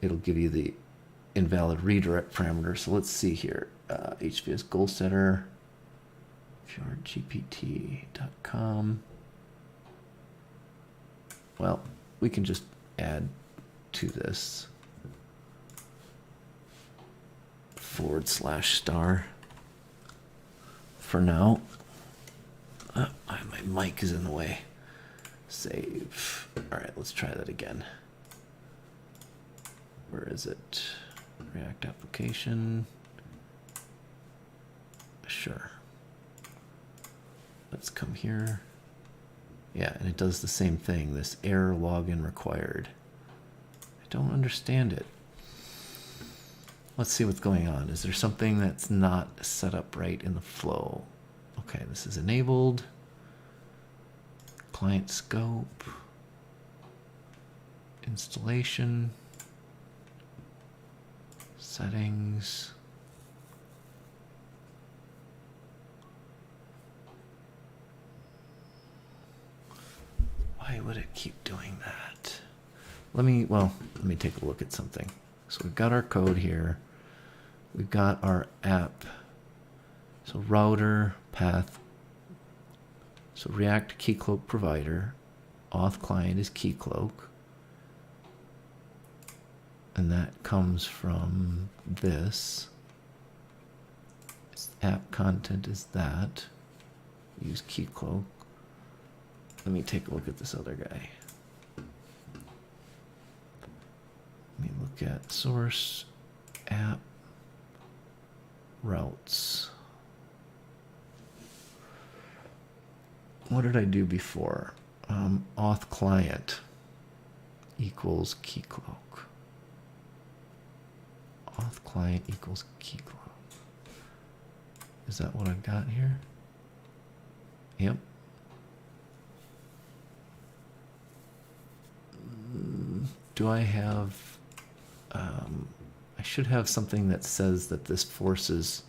it'll give you the invalid redirect parameter. So let's see here, HVS goal setter, ChatGPT.com. Well, we can just add to this /* for now. My mic is in the way. Save. All right, let's try that again. Where is it? React application. Sure. Let's come here. Yeah, and it does the same thing. This error login required. I don't understand it. Let's see what's going on. Is there something that's not set up right in the flow? Okay, this is enabled. Client scope. Installation. Settings. Why would it keep doing that? Let me take a look at something. So we've got our code here. We've got our app. So router, path. So React Keycloak provider. Auth client is Keycloak. And that comes from this. App content is that. Use Keycloak. Let me take a look at this other guy. Let me look at source, app, routes. What did I do before? Auth client equals Keycloak. Auth client equals Keycloak. Is that what I've got here? Yep. Do I have... I should have something that says that this forces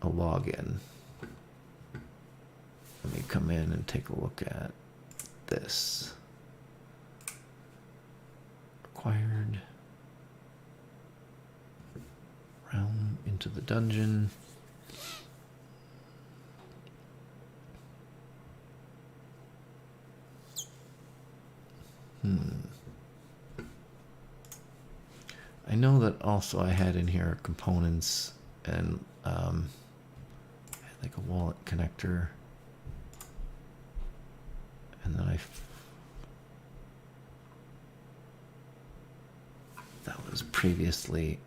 a login. Let me come in and take a look at this. Required. Realm into the dungeon. I know that also I had in here components and like a wallet connector, and then that was previously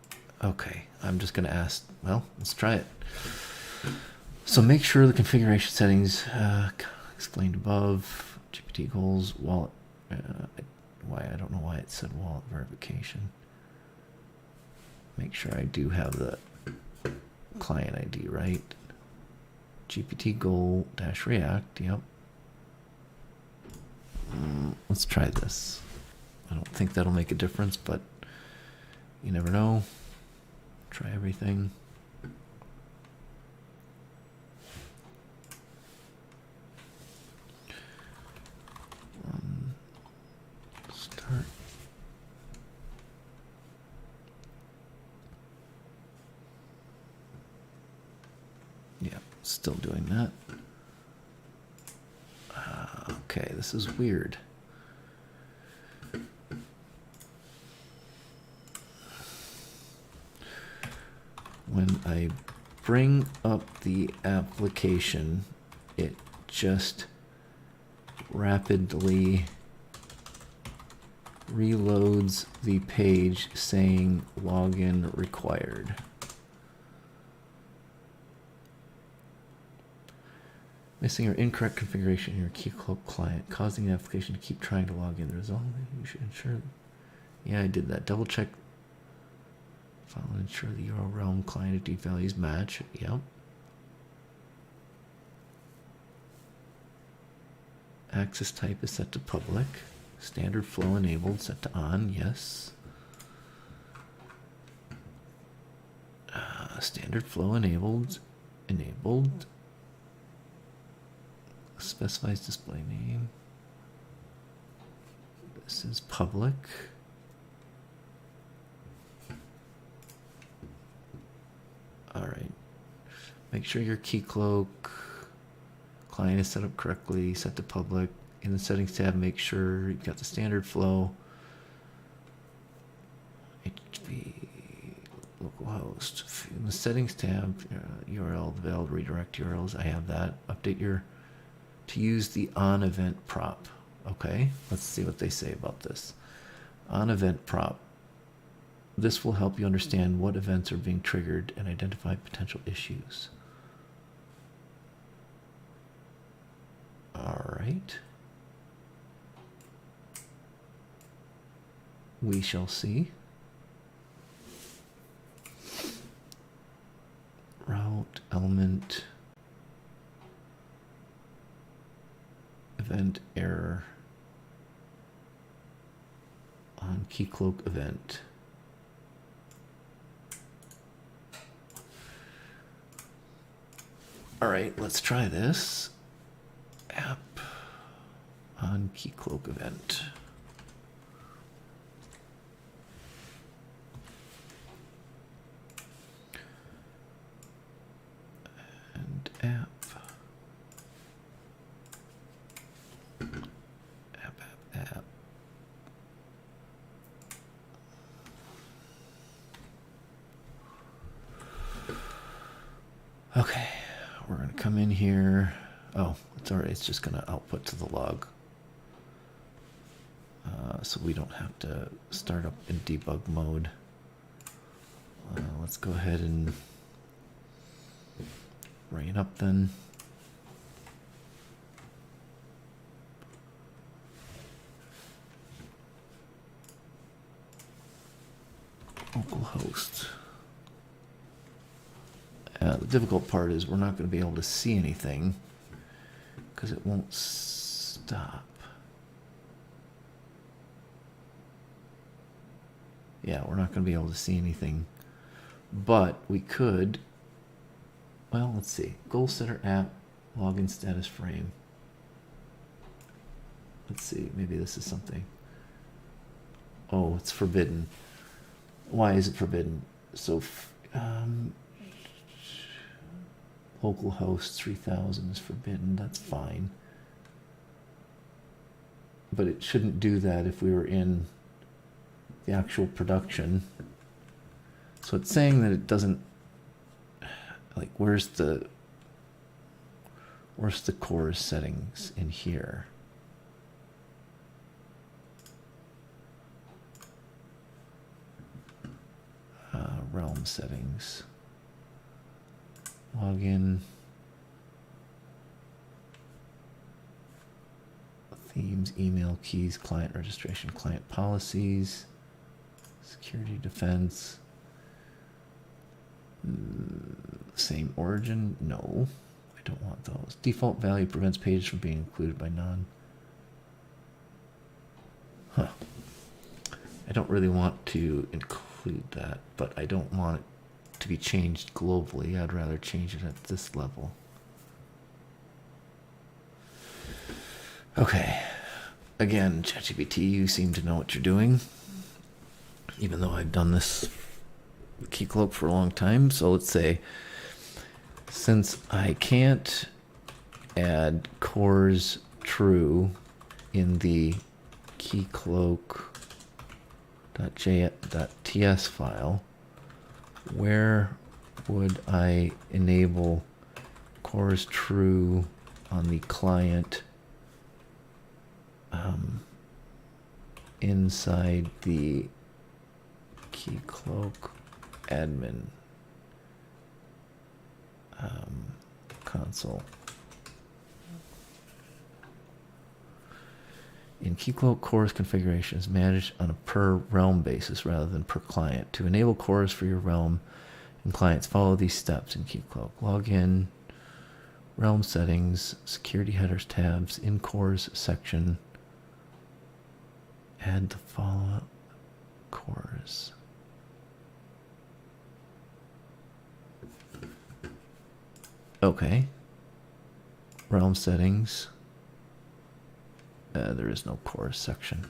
okay. I'm just gonna ask. Well, let's try it. So make sure the configuration settings explained above. GPT goals wallet. Why I don't know why it said wallet verification. Make sure I do have the client ID right. GPT goal dash react. Yep. Let's try this. I don't think that'll make a difference, but you never know. Try everything. Start. Yeah, still doing that. Okay, this is weird. When I bring up the application, it just rapidly reloads the page saying login required. Missing or incorrect configuration in your Keycloak client, causing the application to keep trying to log in. The result, you should ensure. Yeah, I did that. Double check. File and ensure the URL realm client ID values match. Yep. Access type is set to public. Standard flow enabled, set to on. Yes. Standard flow enabled. Enabled. Specifies display name. This is public. All right. Make sure your Keycloak client is set up correctly, set to public. In the settings tab, make sure you've got the standard flow. HTTP localhost. In the settings tab, URL valid redirect URLs. I have that. Update your to use the on event prop. Okay, let's see what they say about this. On event prop. This will help you understand what events are being triggered and identify potential issues. All right. We shall see. Route element. Event error on Keycloak event. All right, let's try this. App on Keycloak event. And app. App. Okay, we're going to come in here. Oh, it's all right. It's just going to output to the log. So we don't have to start up in debug mode. Let's go ahead and bring it up then. Localhost The difficult part is we're not going to be able to see anything because it won't stop. Yeah, we're not going to be able to see anything, but we could, well, let's see. Goal Center app, login status frame. Let's see, maybe this is something. Oh, it's forbidden. Why is it forbidden? So, localhost 3000 is forbidden. That's fine. But it shouldn't do that if we were in the actual production. So it's saying that it doesn't, like, where's the core settings in here? Realm settings. Login. Themes, email, keys, client registration, client policies, security defense. Same origin? No, I don't want those. Default value prevents pages from being included by none. Huh. I don't really want to include that, but I don't want it to be changed globally. I'd rather change it at this level. Okay. Again, ChatGPT, you seem to know what you're doing, even though I've done this Keycloak for a long time. So let's say, since I can't add cores true in the keycloak.ts file, where would I enable cores true on the client inside the Keycloak admin console? In Keycloak, cores configuration is managed on a per realm basis rather than per client. To enable cores for your realm and clients, follow these steps in Keycloak. Log in, realm settings, security headers tabs, in cores section, add the follow-up cores. Okay. Realm settings. There is no cores section.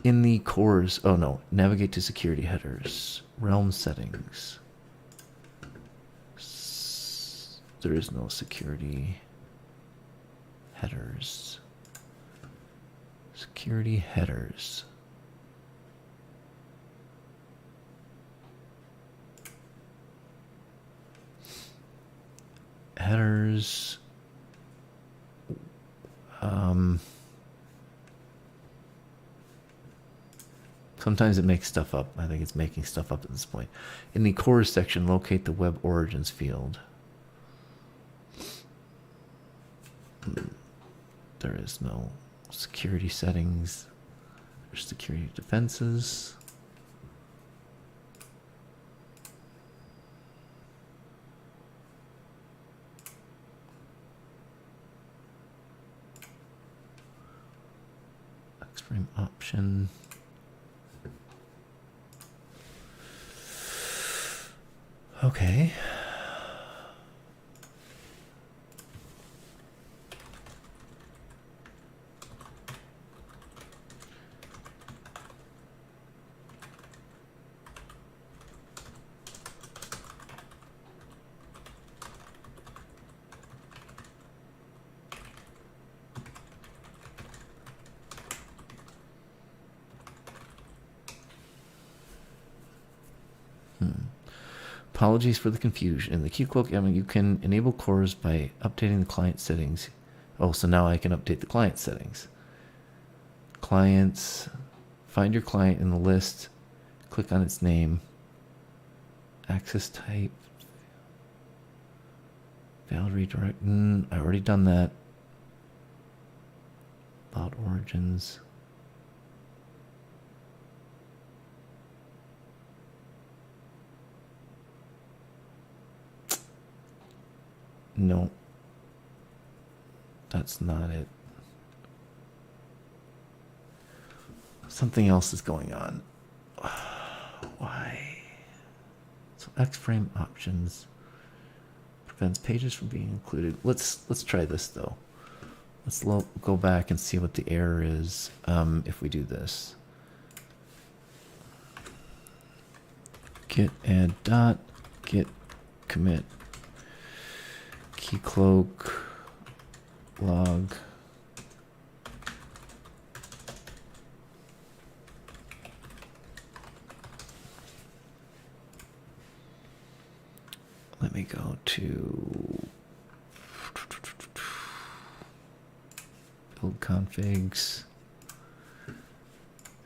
In the cores, oh no, navigate to security headers. Realm settings. There is no security headers. Security headers. Headers. Sometimes it makes stuff up. I think it's making stuff up at this point. In the cores section, locate the web origins field. There is no security settings. There's security defenses. X-frame option. Okay. Apologies for the confusion. In the Keycloak admin, you can enable cores by updating the client settings. Oh, so now I can update the client settings. Clients, find your client in the list, click on its name, access type, valid redirect. I already done that. About origins. No. That's not it. Something else is going on. Why? So X-frame options prevents pages from being included. Let's try this though. Let's go back and see what the error is if we do this. Git add dot git commit keycloak log. Let me go to build configs,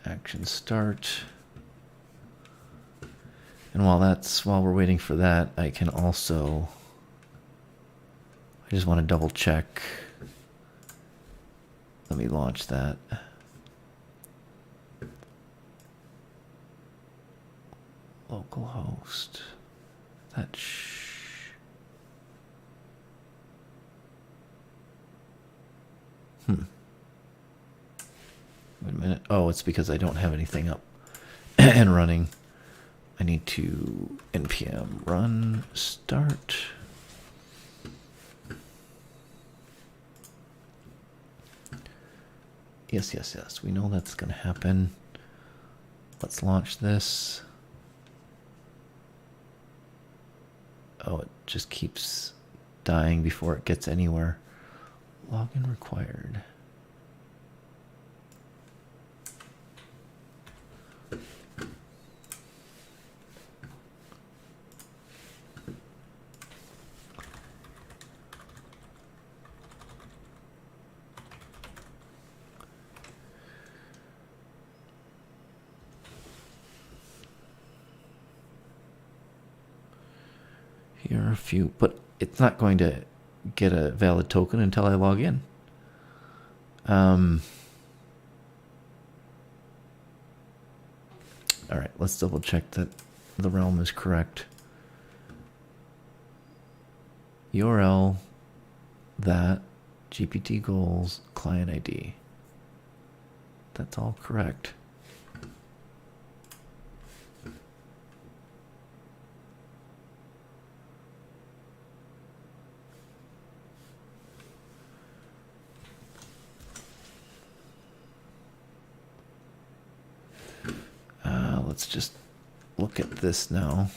action start. And while we're waiting for that, I can also, I just want to double check. Let me launch that. Localhost. That Wait a minute. Oh, it's because I don't have anything up and running. I need to npm run start. Yes. We know that's going to happen. Let's launch this. Oh, it just keeps dying before it gets anywhere. Login required. Here are a few, but it's not going to get a valid token until I log in. All right, let's double check that the realm is correct. URL, that, GPT goals, client ID. That's all correct. Let's just look at this now.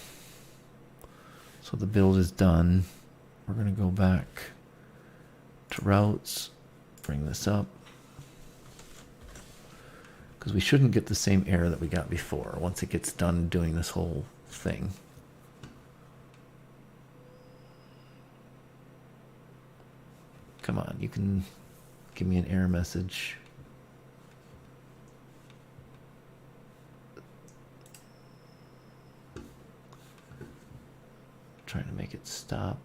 So the build is done. We're going to go back to routes, bring this up. Because we shouldn't get the same error that we got before once it gets done doing this whole thing. Come on, you can give me an error message. Trying to make it stop.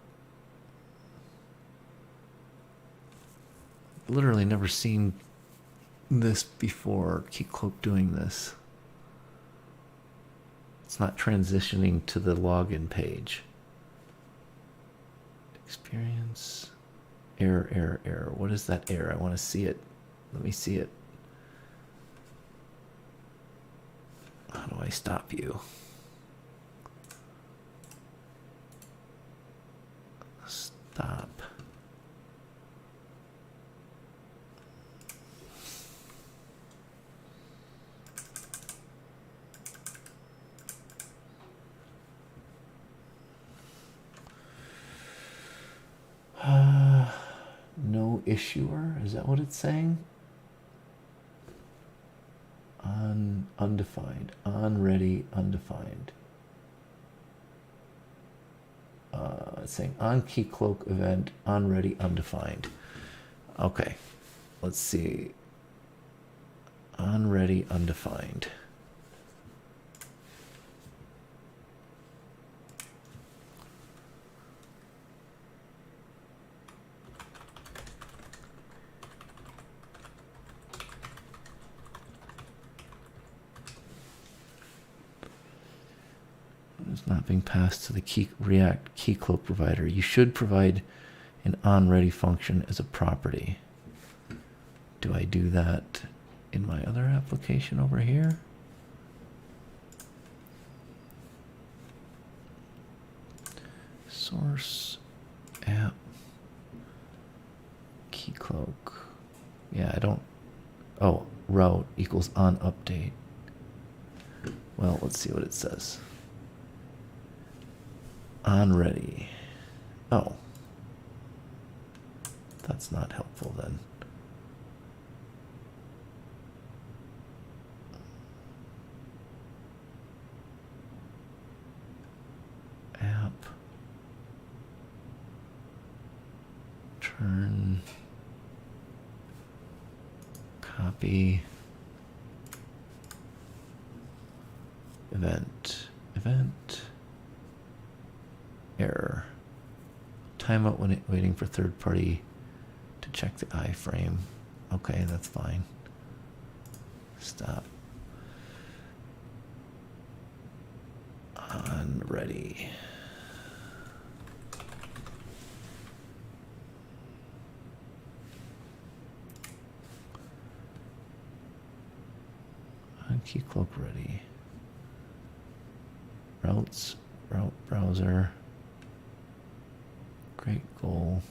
Literally never seen this before. Keycloak doing this. It's not transitioning to the login page. Experience. Error. What is that error? I want to see it. Let me see it. How do I stop you? Stop. No issuer? Is that what it's saying? Undefined. On ready, undefined. It's saying on Keycloak event, on ready, undefined. Okay, let's see. On ready, undefined. It's not being passed to the React Keycloak provider. You should provide an onReady function as a property. Do I do that in my other application over here? Source app keycloak. Yeah, I don't. Oh, route equals on update. Well, let's see what it says. On ready. Oh. That's not helpful then. App. Turn. Copy. Event. Error. Timeout when waiting for third party to check the iframe. Okay, that's fine. Stop. On ready. On keycloak ready. Routes, route browser. Great goal.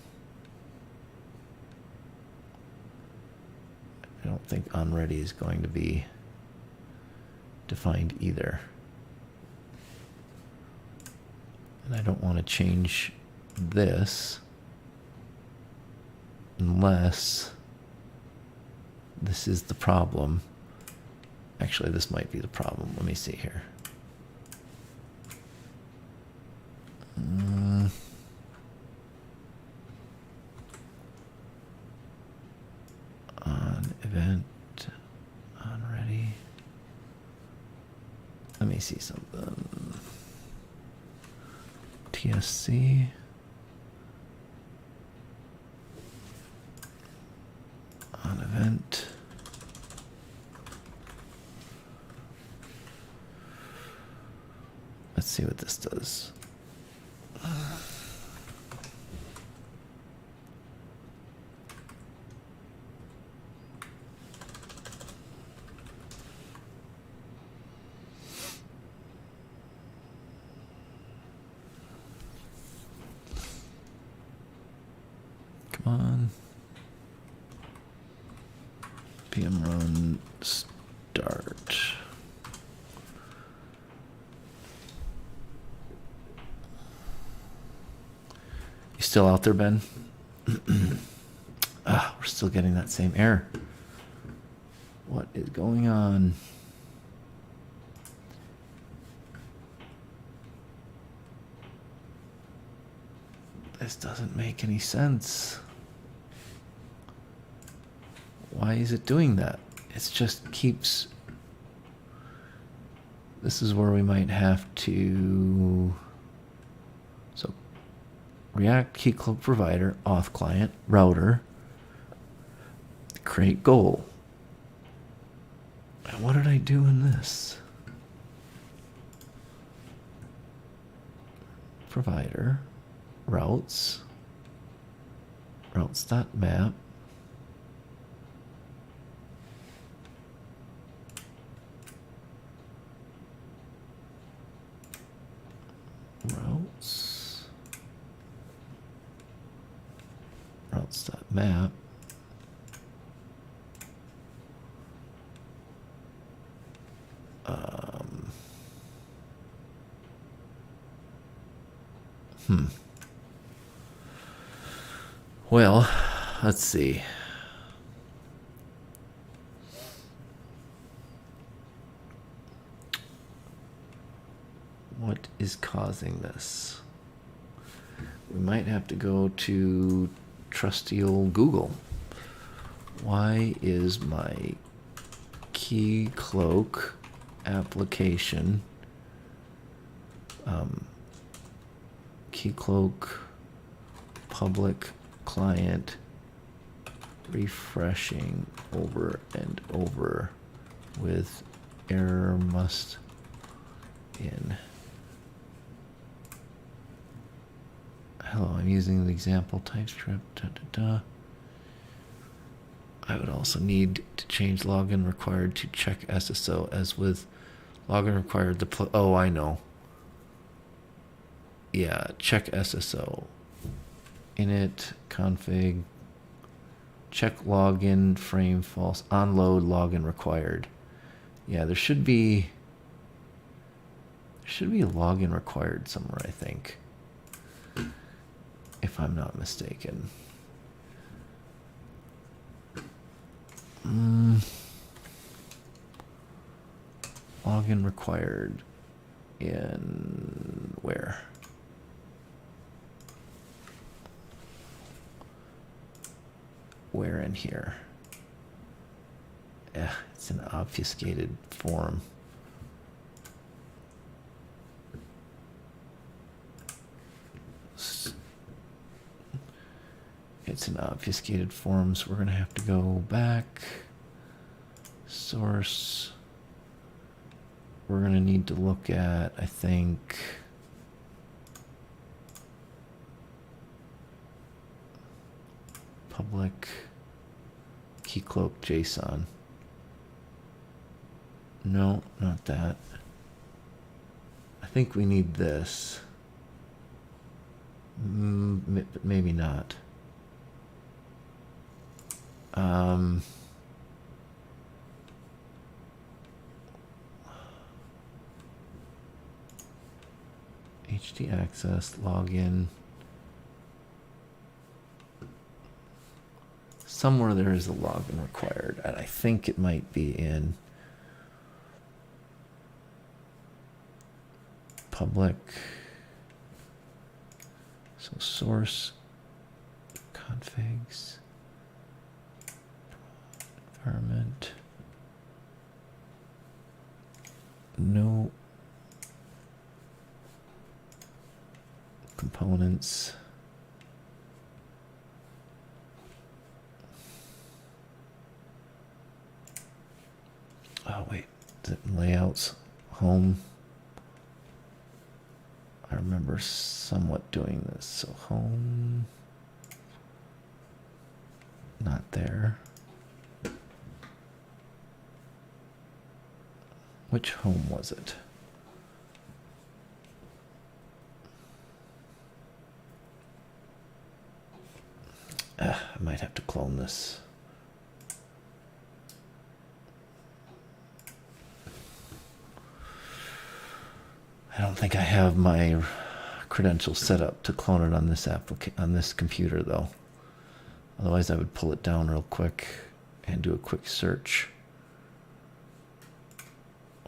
I don't think onReady is going to be defined either. And I don't want to change this unless this is the problem. Actually, this might be the problem. Let me see here. On event, on ready. Let me see something. TSC. On event. Let's see what this does. Come on. PM run start. You still out there, Ben? We're still getting that same error. What is going on? This doesn't make any sense. Why is it doing that? It just keeps... This is where we might have to... So, React keycloak provider, auth client, router, create goal. And what did I do in this? Provider, routes, routes.map, routes.map, Well, let's see. What is causing this? We might have to go to trusty old Google. Why is my keycloak application keycloak public client refreshing over and over with error must in? Hello, I'm using the example TypeScript. I would also need to change login required to check SSO as with login required to oh, I know. Yeah, check SSO. Init config check login frame false onload login required. Yeah, there should be a login required somewhere, I think, if I'm not mistaken. Login required in where? Where in here? Yeah, it's an obfuscated form. It's an obfuscated form, so we're going to have to go back. Source. We're going to need to look at, I think, public keycloak JSON. No, not that. I think we need this. But maybe not. HT access, login. Somewhere there is a login required, and I think it might be in public. So source configs environment. No components. Oh wait, is it in layouts? Home. I remember somewhat doing this. So home, not there. Which home was it? I might have to clone this. I don't think I have my credentials set up to clone it on this computer though. Otherwise I would pull it down real quick and do a quick search.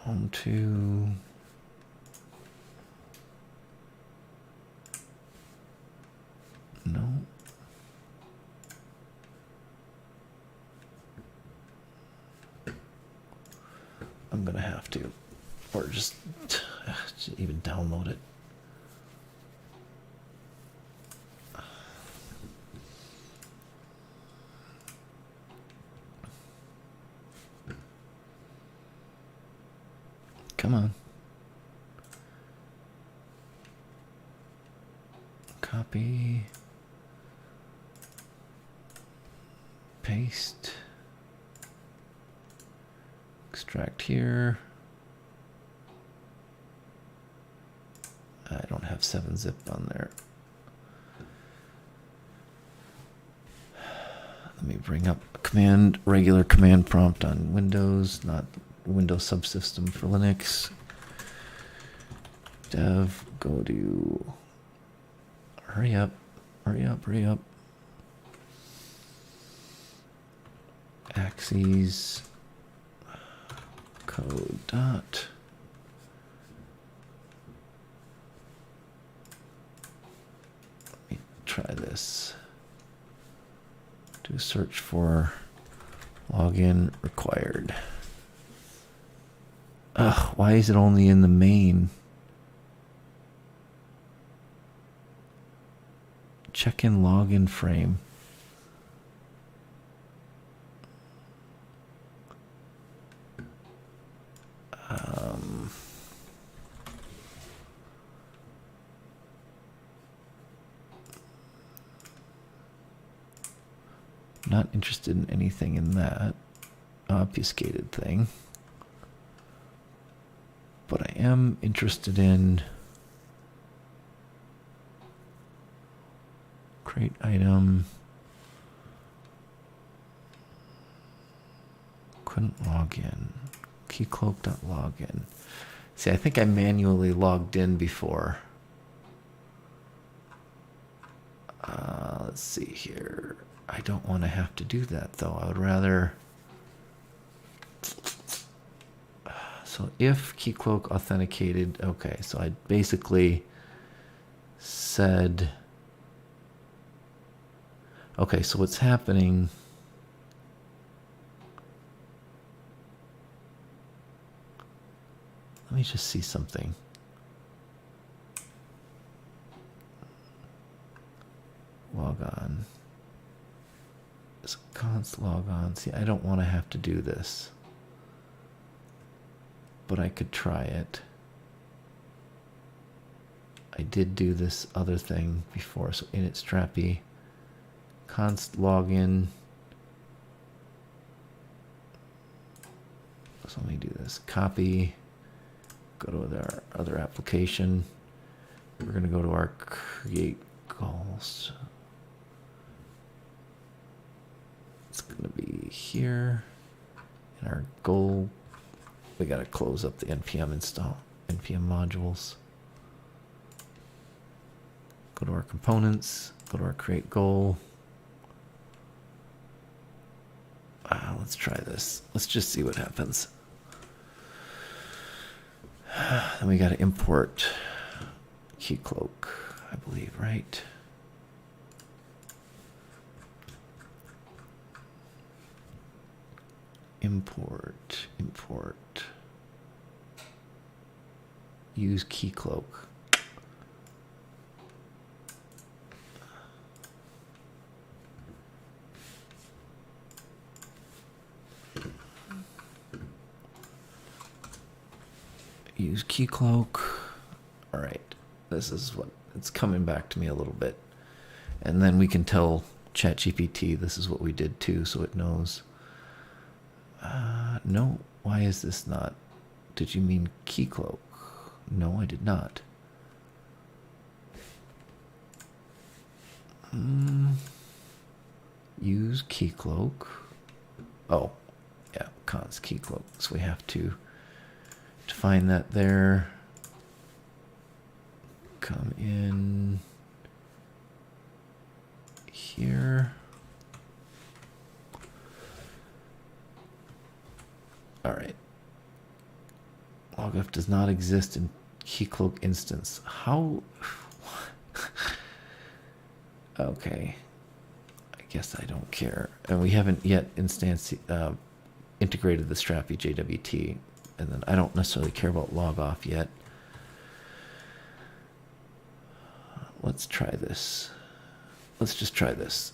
Home to no. I'm gonna have to, or just even download it. Come on. Copy. Paste. Extract here. I don't have 7-zip on there. Let me bring up a regular command prompt on Windows, not Windows subsystem for Linux. Dev, go to, hurry up. Axes, code dot. Let me try this. Do a search for login required. Ugh, why is it only in the main? Check in login frame. Not interested in anything in that obfuscated thing. But I am interested in create item. Couldn't log in. Keycloak.login. See, I think I manually logged in before. Let's see here. I don't want to have to do that though. I would rather. So if Keycloak authenticated, okay, so I basically said, okay, so what's happening? Let me just see something. Log on. Const log on. See, I don't want to have to do this, but I could try it. I did do this other thing before, so init strappy. Const login. So let me do this. Copy. Go to our other application. We're going to go to our create goals. It's going to be here. In our goal, we got to close up the npm install, npm modules. Go to our components, go to our create goal. Let's try this. Let's just see what happens. Then we got to import Keycloak, I believe, right? Import. Use Keycloak. Use Keycloak. All right, this is what it's coming back to me a little bit, and then we can tell ChatGPT this is what we did too, so it knows. No, why is this not? Did you mean Keycloak? No, I did not. Use Keycloak. Oh, yeah, const Keycloak. So we have to find that there. Come in here. All right. Logf does not exist in Keycloak instance. How? Okay. I guess I don't care. And we haven't yet integrated the Strappy JWT. And then I don't necessarily care about log off yet. Let's try this. Let's just try this.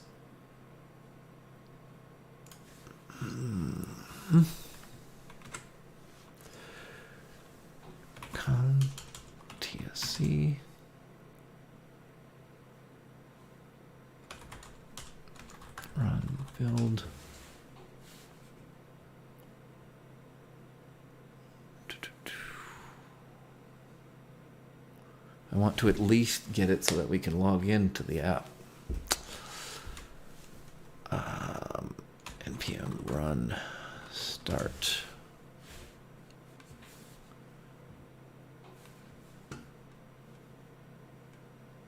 Con TSC. Run build. I want to at least get it so that we can log into the app. npm run start.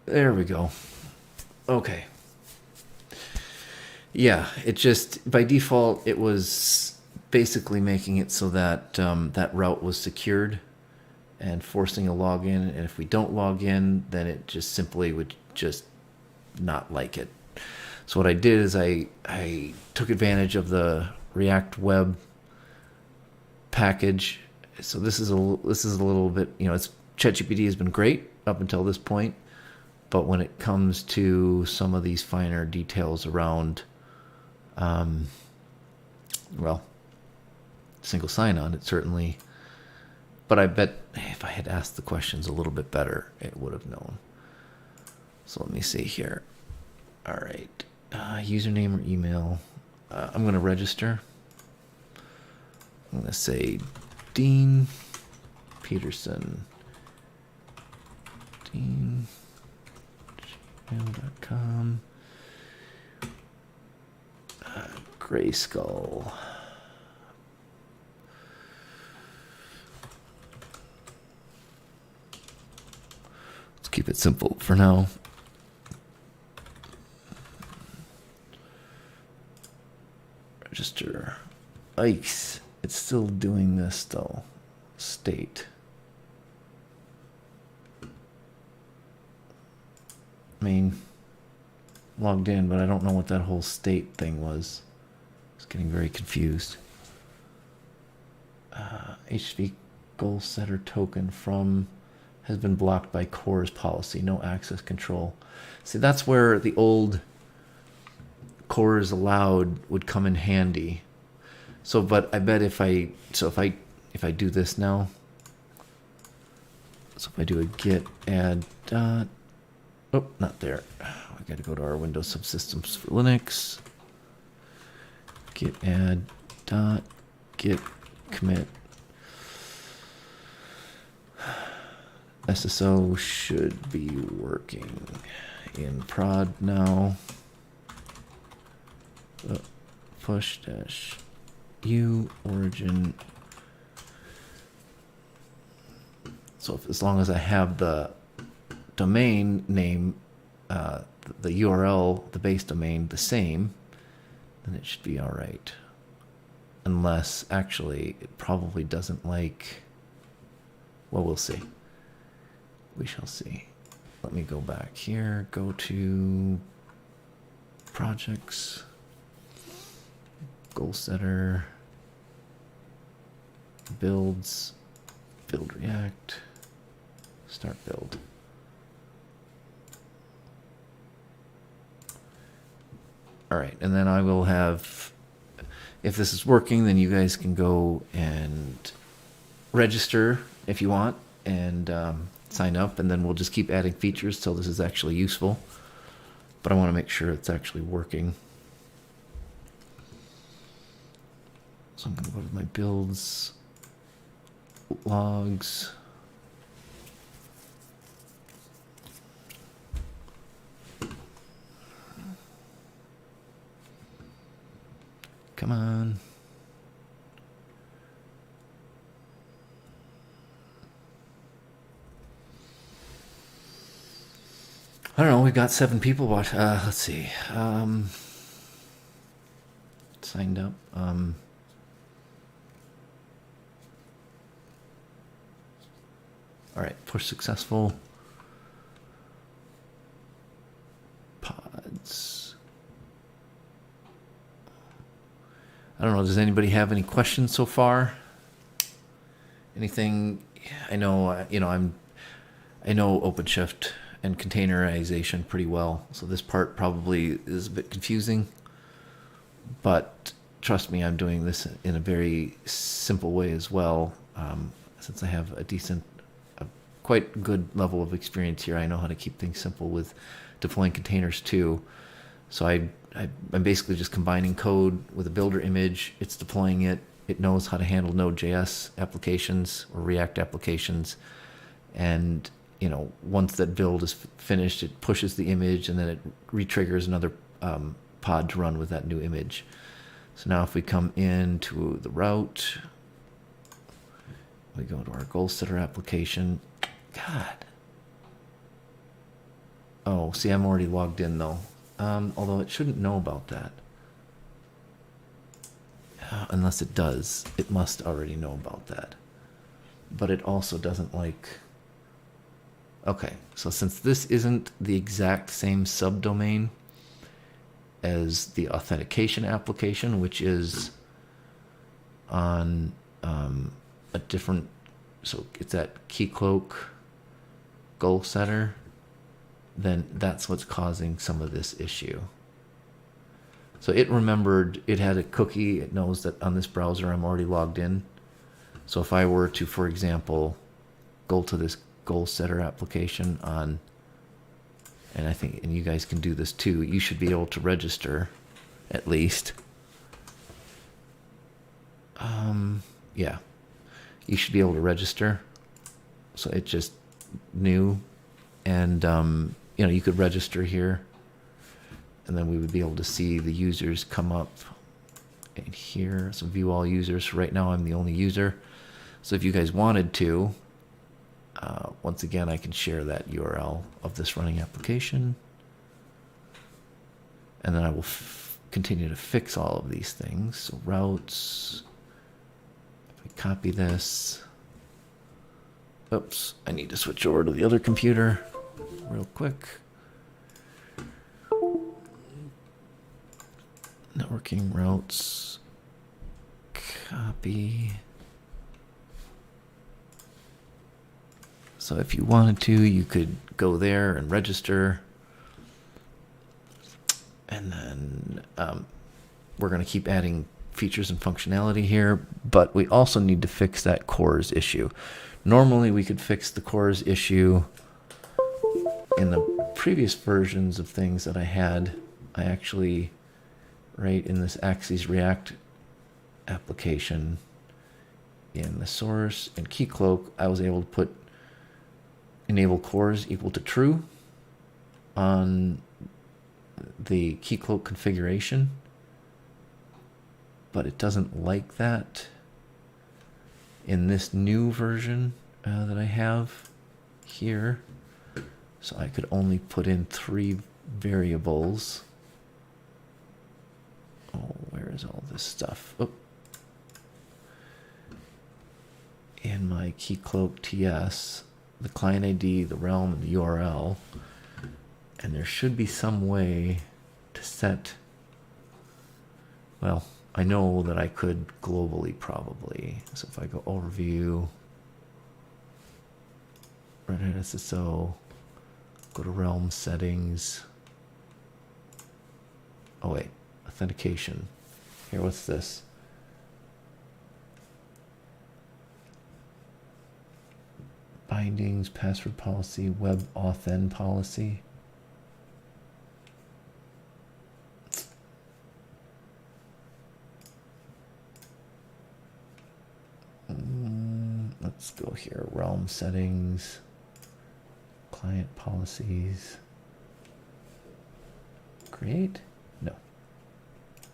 There we go. Okay. Yeah, it just, by default, it was basically making it so that that route was secured and forcing a login. And if we don't log in, then it just simply would just not like it. So what I did is I took advantage of the React Web package. So this is a little bit, it's ChatGPT has been great up until this point, but when it comes to some of these finer details around, well, single sign-on, it certainly. But I bet if I had asked the questions a little bit better, it would have known. So let me see here. All right. Username or email. I'm going to register. I'm going to say Dean Peterson. Dean. gmail.com. Grayskull. Let's keep it simple for now. Register. Ice. It's still doing this though. State. I mean, logged in, but I don't know what that whole state thing was. I was getting very confused. HV goal setter token from has been blocked by Core's policy. No access control. See, that's where the old Core's allowed would come in handy. So, but I bet if I do this now, so if I do a git add dot, oh, not there. We got to go to our Windows subsystems for Linux. Git add dot git commit. SSO should be working in prod now. Push dash u origin. So as long as I have the domain name, the URL, the base domain, the same, then it should be all right. Unless, actually, it probably doesn't like... Well, we'll see. We shall see. Let me go back here. Go to projects. Goal setter. Builds. Build React. Start build. All right, and then I will have, if this is working, then you guys can go and register if you want and sign up, and then we'll just keep adding features till this is actually useful. But I want to make sure it's actually working. So I'm going to go to my builds, logs. Come on. I don't know, we've got 7 people watch. Let's see. Signed up. All right, push successful. Pods. I don't know, does anybody have any questions so far? Anything? I know, I know OpenShift and containerization pretty well, so this part probably is a bit confusing, but trust me, I'm doing this in a very simple way as well. Since I have a quite good level of experience here, I know how to keep things simple with deploying containers too. So I'm basically just combining code with a builder image. It's deploying it. It knows how to handle Node.js applications or React applications. And, once that build is finished, it pushes the image and then it re-triggers another pod to run with that new image. So now if we come into the route, we go to our goal setter application. God. Oh, see, I'm already logged in though. Although it shouldn't know about that. Unless it does. It must already know about that. But it also doesn't like... Okay, so since this isn't the exact same subdomain as the authentication application, which is on a different... So it's at Keycloak goal setter, then that's what's causing some of this issue. So it remembered it had a cookie. It knows that on this browser I'm already logged in. So if I were to, for example, go to this goal setter application on, and you guys can do this too, you should be able to register at least. Yeah, you should be able to register. So it just new, and you could register here, and then we would be able to see the users come up in here. So view all users. Right now I'm the only user. So if you guys wanted to, once again, I can share that URL of this running application, and then I will continue to fix all of these things. So routes, if we copy this, oops, I need to switch over to the other computer real quick. Networking routes, copy. So if you wanted to, you could go there and register. And then we're going to keep adding features and functionality here, but we also need to fix that CORS issue. Normally we could fix the CORS issue in the previous versions of things that I had. I actually, right in this Axis React application, in the source and keycloak, I was able to put enable CORS equal to true on the keycloak configuration, but it doesn't like that in this new version that I have here. So I could only put in 3 variables. Oh, where is all this stuff? Oh. In my keycloak TS, the client ID, the realm, and the URL. And there should be some way to set, well, I know that I could globally probably. So if I go overview, Red Hat SSO, go to realm settings. Oh wait, authentication. Here, what's this? Bindings, password policy, web authn policy. Let's go here, realm settings, client policies, create, no,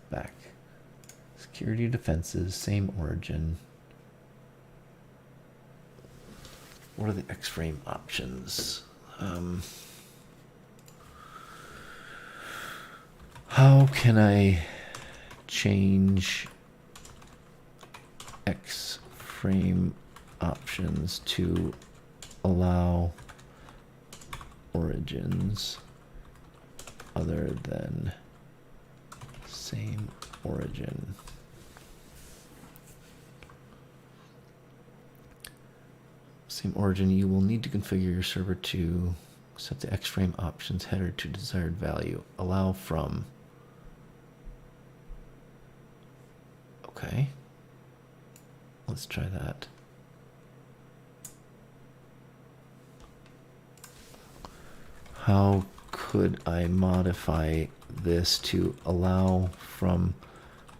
back, security defenses, same origin. What are the X-frame options? How can I change X-frame options to allow origins other than same origin? Same origin, you will need to configure your server to set the X-frame options header to desired value. Allow from. Okay. Let's try that. How could I modify this to allow from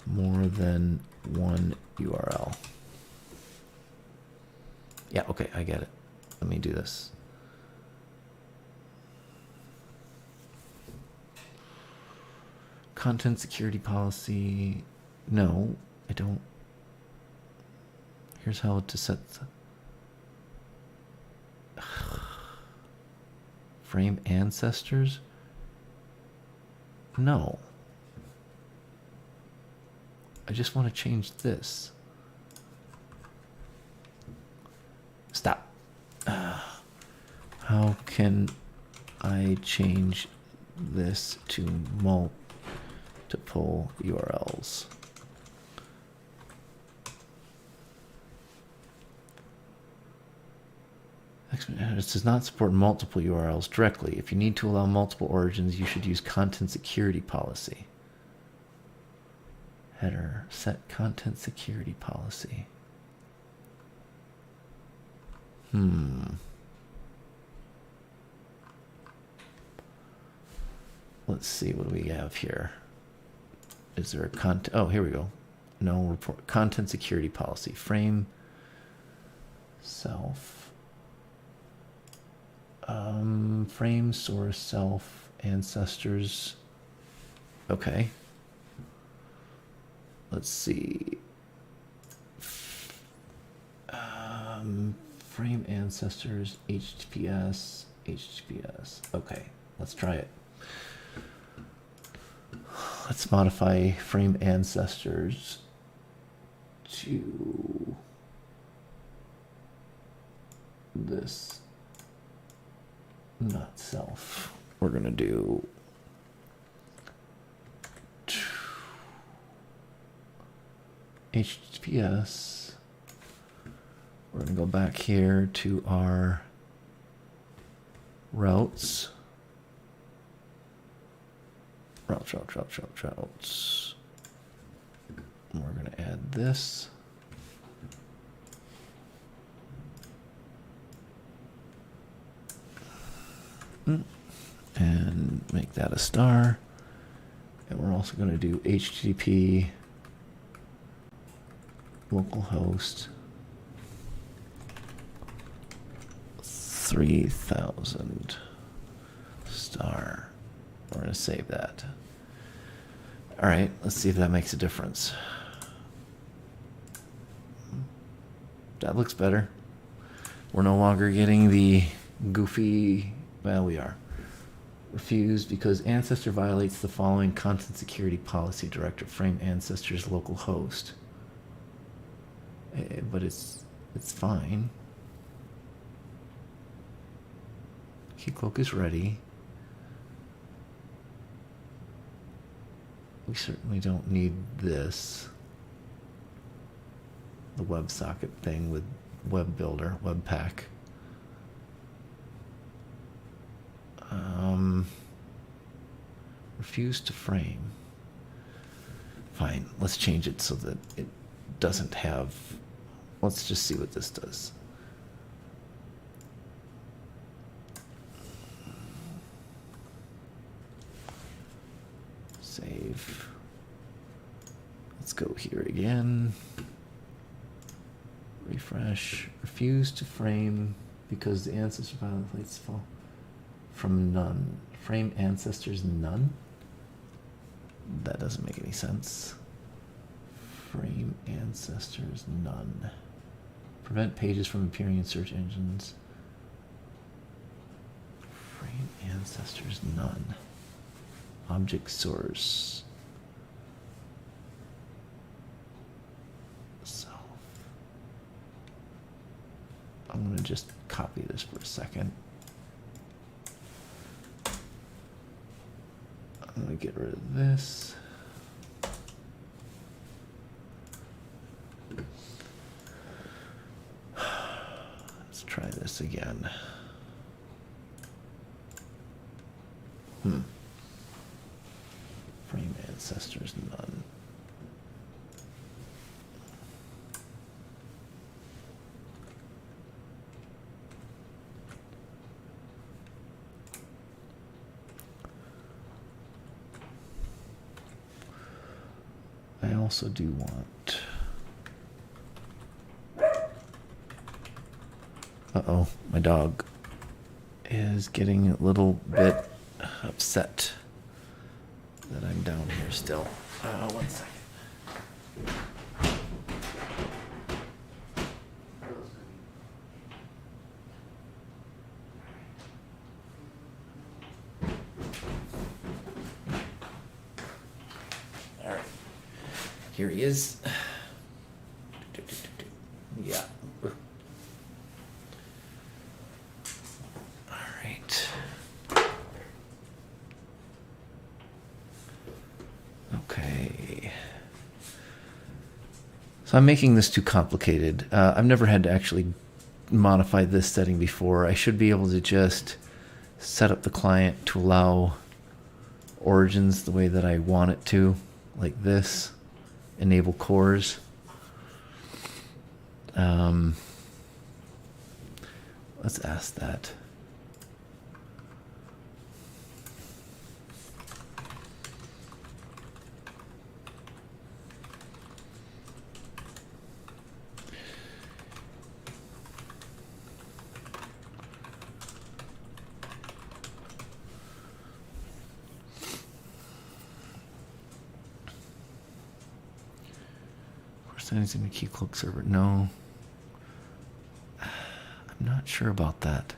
more than one URL? Yeah, okay, I get it. Let me do this. Content security policy. No, I don't. Here's how to set the frame ancestors. No. I just want to change this. Stop. How can I change this to multiple URLs? This does not support multiple URLs directly. If you need to allow multiple origins, you should use content security policy. Header, set content security policy. Let's see, what do we have here? Is there a content? Oh, here we go. No report. Content security policy. Frame self. Frame source self ancestors. Okay. Let's see. Frame ancestors, HTTPS, HTTPS. Okay, let's try it. Let's modify frame ancestors to this, not self. We're going to do HTTPS. We're going to go back here to our routes. Routes. And we're going to add this. And make that a star. And we're also going to do HTTP localhost 3000 star. We're going to save that. All right, let's see if that makes a difference. That looks better. We're no longer getting the goofy, well, we are. Refused because ancestor violates the following content security policy director, frame ancestors local host. But it's fine. Keycloak is ready. We certainly don't need this. The WebSocket thing with Web Builder, Webpack. Refuse to frame. Fine, let's change it so that it doesn't have. Let's just see what this does. Save. Let's go here again. Refresh. Refuse to frame because the ancestor violates fall from none. Frame ancestors none? That doesn't make any sense. Frame ancestors none. Prevent pages from appearing in search engines. Frame ancestors none. Object source. Self. I'm going to just copy this for a second. I'm going to get rid of this. Let's try this again. Frame ancestors none. I also do want. Uh-oh, my dog is getting a little bit upset that I'm down here still. 1 second. All right, here he is. Yeah. All right. Okay. So I'm making this too complicated. I've never had to actually modify this setting before. I should be able to just set up the client to allow origins the way that I want it to, like this. Enable cores. Let's ask that. Settings in the Keycloak server. No. I'm not sure about that.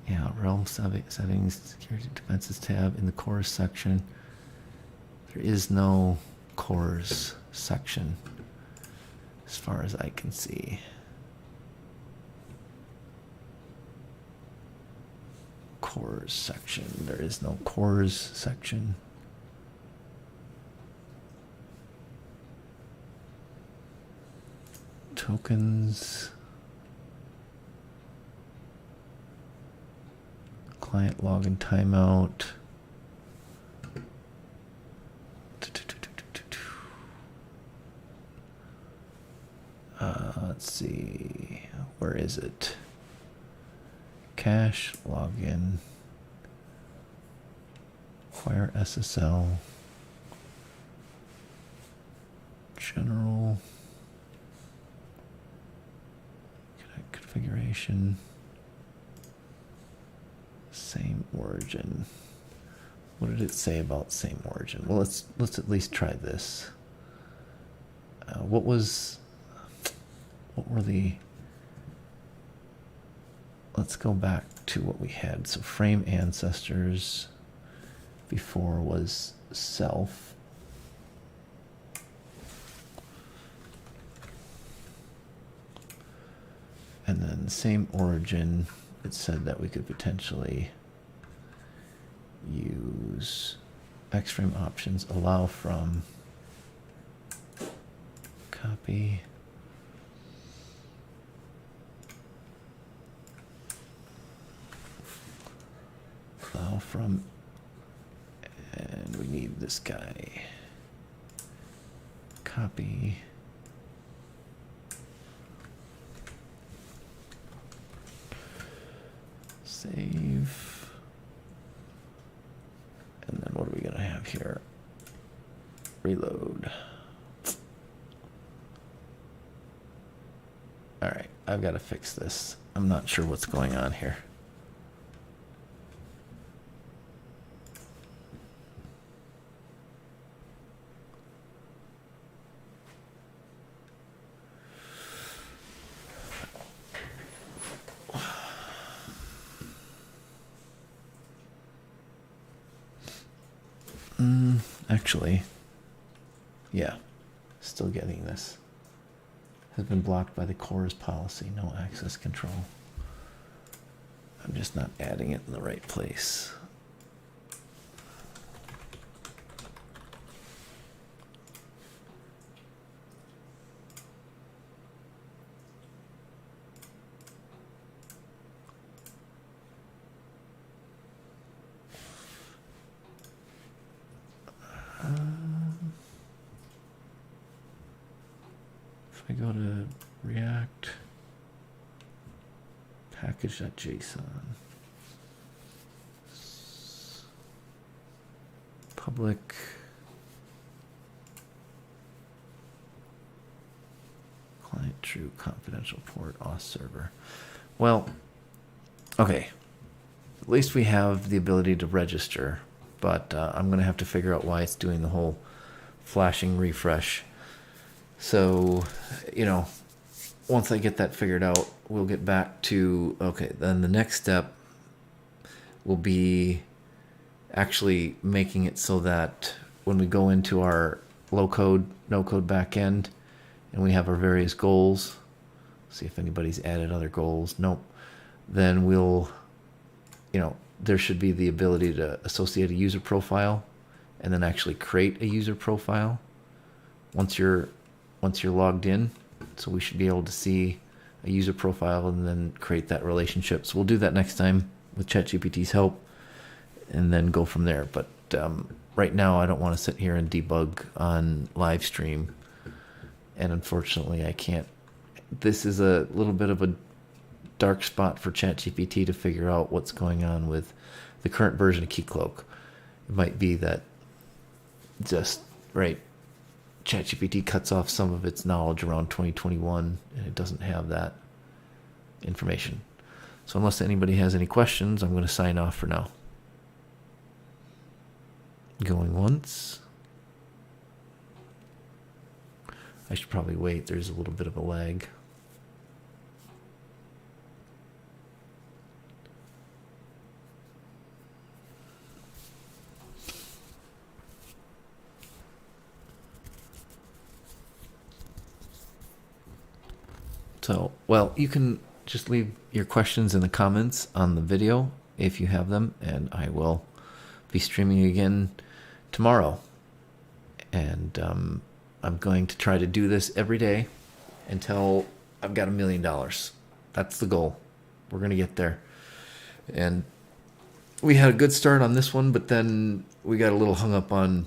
Yeah, realm settings, security defenses tab in the cores section. There is no cores section as far as I can see. Cores section. There is no cores section. Tokens. Client login timeout. Let's see. Where is it? Cache, login, acquire SSL, general, configuration, same origin. What did it say about same origin? Well, let's at least try this. What were the? Let's go back to what we had. So frame ancestors before was self. And then same origin, it said that we could potentially use X-frame options, allow from, copy. Allow from, and we need this guy. Copy. Save. And then what are we going to have here? Reload. All right, I've got to fix this. I'm not sure what's going on here. Actually, yeah, still getting this. Has been blocked by the cores policy, no access control. I'm just not adding it in the right place. If I go to React package.json, public client true confidential port auth server. Well, okay. At least we have the ability to register, but I'm going to have to figure out why it's doing the whole flashing refresh. So, you know, once I get that figured out, we'll get back to, okay, then the next step will be actually making it so that when we go into our low code, no code backend, and we have our various goals, see if anybody's added other goals. Nope. Then we'll, you know, there should be the ability to associate a user profile and then actually create a user profile once you're logged in. So we should be able to see a user profile and then create that relationship. So we'll do that next time with ChatGPT's help and then go from there. But right now I don't want to sit here and debug on live stream. And unfortunately I can't. This is a little bit of a dark spot for ChatGPT to figure out what's going on with the current version of Keycloak. It might be that just, right, ChatGPT cuts off some of its knowledge around 2021 and it doesn't have that information. So unless anybody has any questions, I'm going to sign off for now. Going once. I should probably wait. There's a little bit of a lag. So, well, you can just leave your questions in the comments on the video if you have them, and I will be streaming again tomorrow. And I'm going to try to do this every day until I've got $1 million. That's the goal. We're going to get there. And we had a good start on this one, but then we got a little hung up on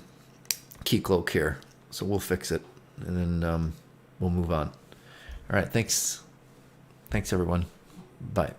Keycloak here. So we'll fix it, and then we'll move on. All right, thanks. Thanks, everyone. Bye.